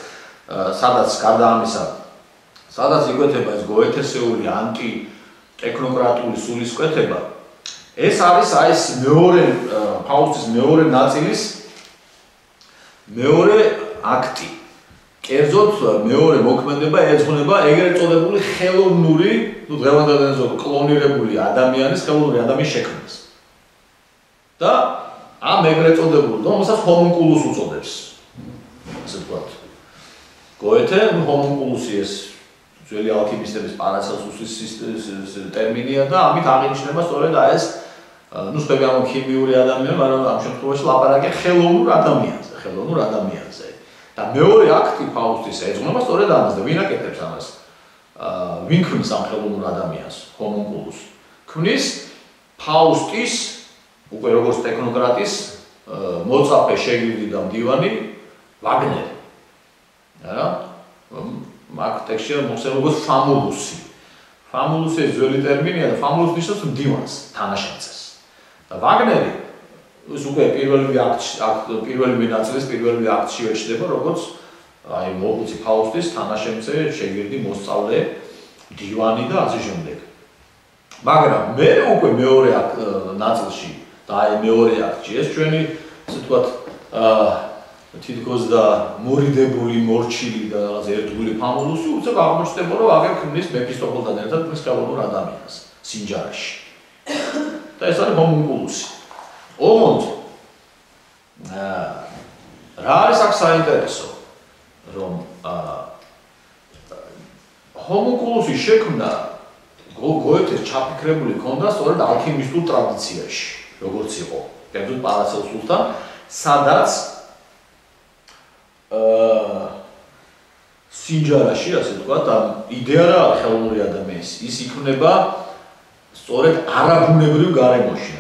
სადაც გარდა ამისა სადაც იკვეთება ეს გოეთესეული ანტი-ტექნოკრატული სულისკვეთება, ეს არის აი ეს მეორე ფაუსტის მეორე ნაწილის მეორე აქტი. კერძოდ მეორე მოქმედება ეძღვნება ეგრეთ წოდებული ხელოვნური, ну დღევანდელ ენაზე კლონირებული ადამიანის ხელოვნური ადამიანის შექმნას. და ამ ეგრეთ წოდებულ რომელსაც ჰომუნკულუს უწოდებს. ასე ვთქვათ. გოეთე ჰომუნკულუსი ეს ძველი ალქიმისტების პარაცელსუსის ტერმინია და ამით აღინიშნება სწორედ აი ეს ну სხვები ამ ქიმიური ადამიანი, მაგრამ ამ შემთხვევაში ლაპარაკია ხელოვნურ ადამიანზე. და მეორე აქტი ფაუსტის ეძღვნება სწორედ ამას და ვინ აკეთებს ამას? ვინ ქმნის ამ ხელოვნურ ადამიანს, ჰომუნკულუს? ქმნის ფაუსტის უკვე როგორც ტექნოკრატის მოწაფე შეგირდი და მდივანი ვაგნერი. არა? მაგ ტექსტში მოხსენიება როგორც ფამულუსი. ფამულუსი ძველი ტერმინია და ფამულუსი ნიშნავს მდივანს, თანაშემწეს. და ვაგნერი ეს უკვე პირველი ნაწილის პირველი აქტში ეჩდება როგორც აი მოგუცი ფაუსტის თანაშემწე, შეგირდი, მოსწავლე, მდივანი და ასე შემდეგ. მაგრამ მე უკვე მეორე ნაწილში და აი მეორე აქტში ეს ჩვენი ასე ვთქვათ თითქოს და მორიდებული, მორჩილი და რაღაც ერთგული ფამულუსი უცებ აღმოჩნდება რომ აგერ ქმნის მეფისტოფელთან ერთად ქმნის ხელოვნურ ადამიანს სინჯარაში. და ეს არის ჰომუნკულუსი. ოღონდ რა არის აქ საინტერესო რომ ჰომუნკულუსის შექმნა გოეთეს ჩაფიქრებული ჰქონდა სწორედ ალქიმისტურ ტრადიციაში, როგორც იყო კერძოდ პარაცელსუსთან, სადაც სინჯარაში, ასე ვთქვათ, ამ იდეა რა არის ხელოვნური ადამიანის, ის იქმნება სწორედ არაბუნებრივ გარემოში,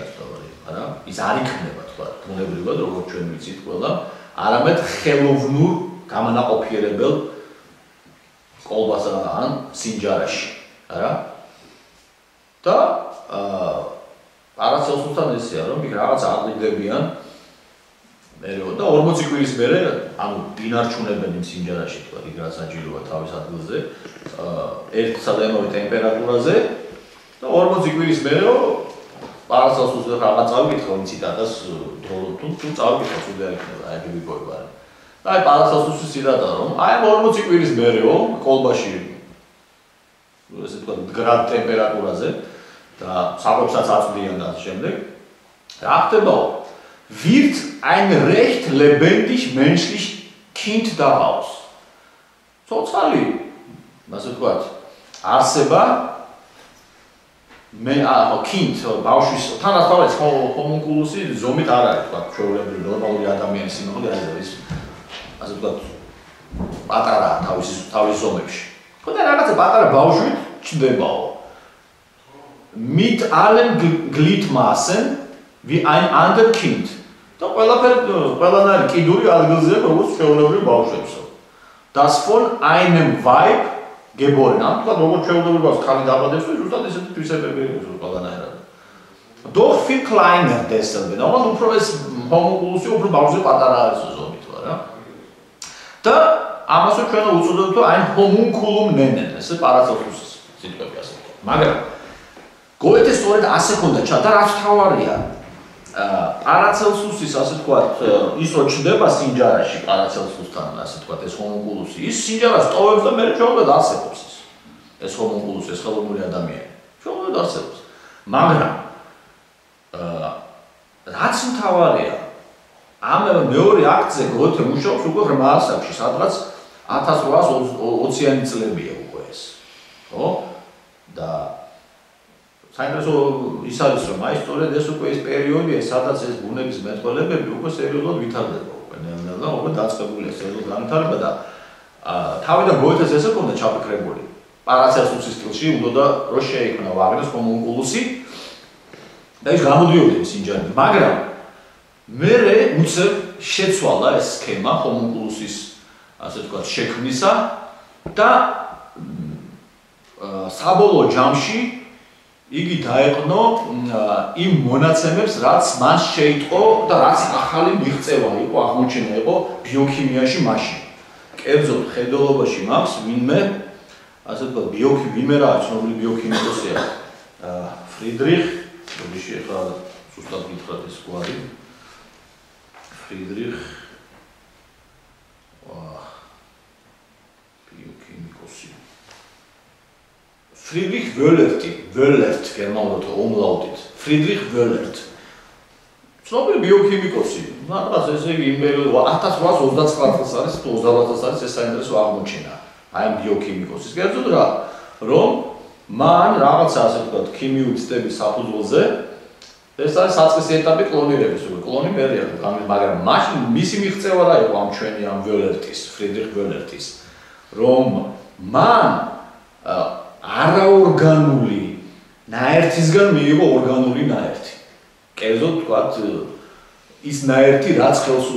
არა? ის არ იქმნება, თქვათ, ბუნებრივად, როგორც ჩვენ ვიცით ყველა, არამედ ხელოვნურ გამანაყოფიერებელ კოლბასა ან სინჯარაში, არა? და პარაცელსუსთან ესეა, რომ იქ რაღაც აღვიდებიან მერეო და 40 კვირის მერე, ანუ ინარჩუნებენ იმ სინჯარაში, თქვათ, იქ რაც საჭიროა თავის ადგილზე, ერთ სადაემოვე ტემპერატურაზე და 40 კვირის მერეო პარაცელსუსზე რაღაც წავიკითხო იმ ციტატას დროულად თუ წავიკითხო სულ არ იქნება აი გიგოება. და აი პარაცელსუსის ციტატა რომ აი 40 კვირის მერეო კოლბაში ესე თქვა გრად ტემპერატურაზე და საკვებსაც აწვდიან და შემდეგ რა ხდებაო? Wird ein recht lebendig menschlich Kind daraus. Ცოცხალი ასე თქვა არსება მე kind ბავშვის თანასწორად ჰომუნკულუსი ზომით არ არის თქვა ჩვეულებრივი ნორმალური ადამიანის სიმაღლე არის ასე თქვა პატარა თავის ზომებში. ხოდა რაღაცა პატარა ბავშვით ჩნდებაო. Mit allen Gliedmaßen wie ein ander Kind. და ყველანაირი კიდური ადგილზე როგორც ჩვეულებრივი ბავშვებსო. Das von einem Weib geboren. ამ თქვა როგორც ჩვეულებრივი ბავშვი ხალი დაბადებს და ზუსტად ესეთი თვისებები აქვს ყველანაირად. Doch viel kleiner deshalb. და όμως უფრო ეს ჰომუნკულუსი უფრო ბავშვზე პატარა არის ზომით რა. და ამას ჩვენ უწოდებთ ein homunculum nennen. ეს პარაცელსუსის სიტყვები ასე. მაგრამ გოეთე სწორედ ასე ხონდა ჩა და რაც თავარია პარაცელსუსის ასე თქვათ ის რო ჩდება სინჯარაში პარაცელსუსთან ასე თქვათ ეს ჰომუნკულუსი ის სინჯარას ტოვებს და მე ჩვეულებრივ არსებობს ეს ჰომუნკულუსი ეს ხელოვნური ადამიანი ჩვეულებრივ არსებობს მაგრამ რაც თავარია ამ მეორე აქტზე გოეთე მუშაობს უკვე ღრმა ასაკში სადღაც 1820-იანი წლებია უკვე ეს ხო და საინტერესო ის არის რომ აი სწორედ ეს უკვე ის პერიოდია სადაც ეს ბუნების მეტყველებები უკვე სერიოზულად ვითარდება უკვე ნელ-ნელა უკვე დაწყებულია სერიოზულად განვითარება და თავიდან გოეთეს ესე ჰქონდა ჩაფიქრებული პარაცელსუსის სტილში უნდა რომ შეიქმნა ვაგნერის ჰომუნკულუსი და ის გამოდიოდა ის სინჯარით მაგრამ მერე უცებ შეცვალა ეს სქემა ჰომუნკულუსის ასე თქვა შექმნისა და საბოლოო ჯამში იგი დაეყნო იმ მონაცემებს, რაც მას შეიტყო და რაც ახალი მიღწევა იყო, აღმოჩენა იყო ბიოქიმიაში მაშინ. კერძოდ ხედელობაში მაქვს ვინმე, ასე ვთქვათ, ვინმე რა ცნობილი ბიოქიმიკოსია. ფრიდრიხ, როიში ახლა ზუსტად გითხრათ ეს გვარი. ფრიდრიხ ბიოქიმიკოსი. Friedrich Wöhlert გერმანულად უმლაუტით. Friedrich Wöhlert. ცნობილი ბიოქიმიკოსი. რაღაც ესე იგი 1829 წელს არის, 28 წელს არის ეს საინტერესო აღმოჩენა. აი ამ ბიოქიმიკოსის. კერძოდ რა, რომ მან რაღაცა ასე ვთქვათ, ქიმიური ცდების საფუძველზე ეს არის საწყისი ეტაპი კლონირების, უკვე კლონი მერია, მაგრამ მაშინ მისი მიღწევა რა იყო ამ ჩვენი ამ Wöhlertis, Friedrich Wöhlertis, რომ მან არაორგანული ნაერთისგან მიიღო ორგანული ნაერთი. კერძოდ ვთქვათ, ის ნაერთი რაც ხელს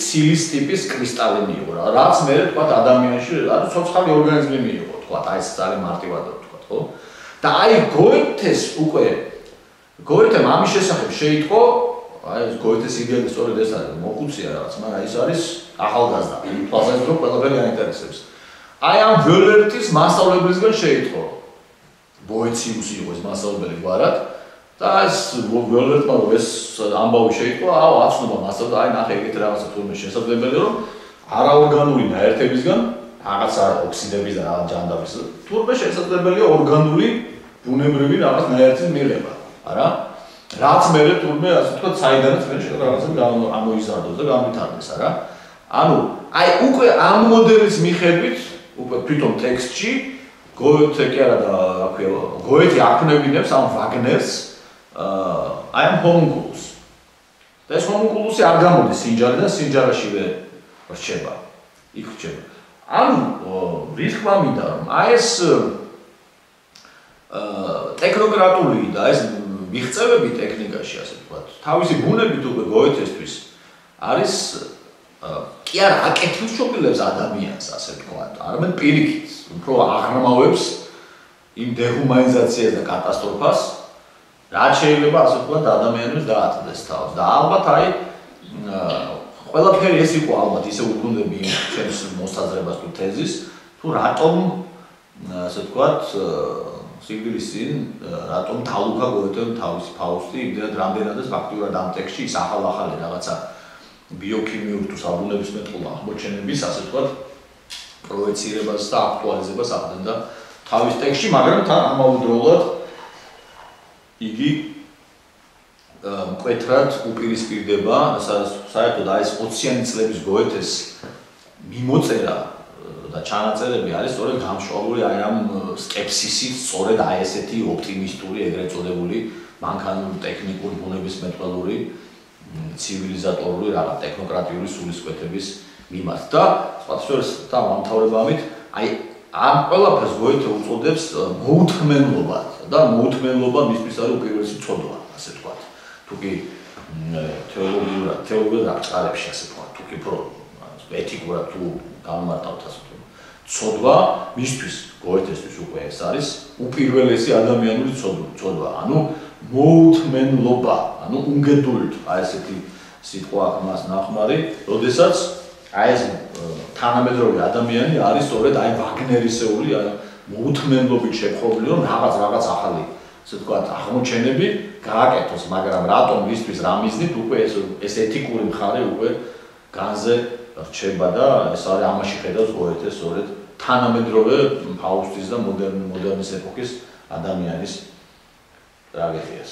ცილის ტიპის კრისტალი მიიღო, რაც მე ვთქვათ ადამიანში, ანუ ცოცხალი ორგანიზმი მიიღო, ვთქვათ, აი ეს ძალიან მარტივად ვთქვათ, ხო? და აი გოეთემ ამის შესახებ შეიტყო, აი ეს გოეთეს იდეა სწორედ ეს არის, მოხუცია რაღაც, მაგრამ ის არის ახალგაზრდა, თვალსაჩინო რომ ყველაფერი აინტერესებს. აი ამ ვოლერტის მასწავლებლისგან შეიტყო. ბოეციუსი იყო ეს მასწავლებელი გვარად და ეს ვოლერტმა ეს ამბავი შეიტყო, აუ აცნობა მასწავლე, აი ნახე ეგეთ რაღაცა თურმე შესაძლებელია რომ არაორგანული ნაერთებისგან რაღაცა ოქსიდების და რაღაც ჯანდაბის თურმე შესაძლებელია ორგანული ბუნებრივი რაღაც ნაერთის მიღება, არა? რაც მე თურმე ასე ვთქვათ, საიდანაც მე რაღაცა ამოიზარდოს და განვითარდეს, არა? ანუ აი უკვე ამ მოდელის მიხედვით უკვე თვითონ ტექსტში გოეთე კი არა და აქვია გოეთი აკვნევინებს ამ ვაგნერს აი ამ ჰომუნკულუსს. და ეს ჰომუნკულუსი არ გამოდის სინჯარიდან, სინჯარაშივე რჩება. იქ რჩება. ანუ რის თქმა მინდა რომ აი ეს ტექნოკრატული და ეს მიღწევები ტექნიკაში ასე ვთქვათ, თავისი ბუნებით უკვე გოეთესთვის არის კი არა აკეთილშობილებს ადამიანს ასე ვთქვათ, არამედ პირიქით, უფრო აღრმავებს იმ დეჰუმანიზაციას და კატასტროფას, რაც შეიძლება ასე ვთქვათ ადამიანებს დაატყდეს თავს. და ალბათ აი ყველაფერი ეს იყო ალბათ ისე უგუნდები იმ ჩემს მოსაზრებას თუ თეზის, თუ რატომ ასე ვთქვათ სიკვდილის წინ რატომ თალუქა გოეთემ თავისი ფაუსტი, იმდენად რამდენადაც ფაქტიურად ამ ტექსტში ის ახალ-ახალი რაღაცა ბიოქიმიური თუ საბუნებისმეტყველო აღმოჩენების, ასე ვთქვათ, პროეცირებას და აქტუალიზებას ახდენდა თავის ტექსტში, მაგრამ თან ამავდროულად იგი მკვეთრად უპირისპირდება, საერთოდ აი ეს 20-იანი წლების გოეთეს მიმოწერა და ჩანაწერები არის სწორედ გამშვალული აი ამ სკეპსისით, სწორედ აი ესეთი ოპტიმისტური, ეგრეთ წოდებული მანქანური, ტექნიკური, ბუნებისმეტყველური, ცივილიზატორული, რაღაც ტექნოკრატიული სულისკვეთების მიმართ და სპეციალს და ამთავრებამით აი ამ ყველაფერს გოეთე უწოდებს მოუთმენლობად და მოუთმენლობა მისთვის არის უპირველესი ცოდვა, ასე ვთქვათ. თუ კი თეოლოგიურად აღწერებში, ასე ვთქვათ, თუ კი ეთიკურად თუ გამარტავთ ასე ვთქვათ. ცოდვა მისთვის გოეთესთვის უკვე ეს არის უპირველესი ადამიანური ცოდვა, ანუ მოუთმენლობა, ანუ ungeduld, აი ესეთი სიტყვა აქვს მას ნახმარი, როდესაც აი ეს თანამედროვე ადამიანი არის სწორედ აი ვაგნერისეული, აი მოუთმენლობით შეპყრობილი, რომ რაღაც ახალი, ასე ვთქვათ, აღმოჩენები გააკეთოს, მაგრამ რატომ მისთვის რა მიზნით უკვე ეს ეთიკური მხარე უკვე განზე რჩება და ეს არის ამაში ხედავს გოეთე სწორედ თანამედროვე ფაუსტის და მოდერნის ეპოქის ადამიანის ტრაგედიას.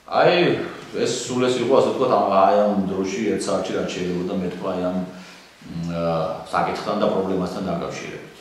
აი ეს სულ ეს იყო, ასე ვთქვათ, აი ამ დროში ერთ საათში რაც შეიძლება და მე თქვა აი ამ საკითხთან და პრობლემასთან დაკავშირებით.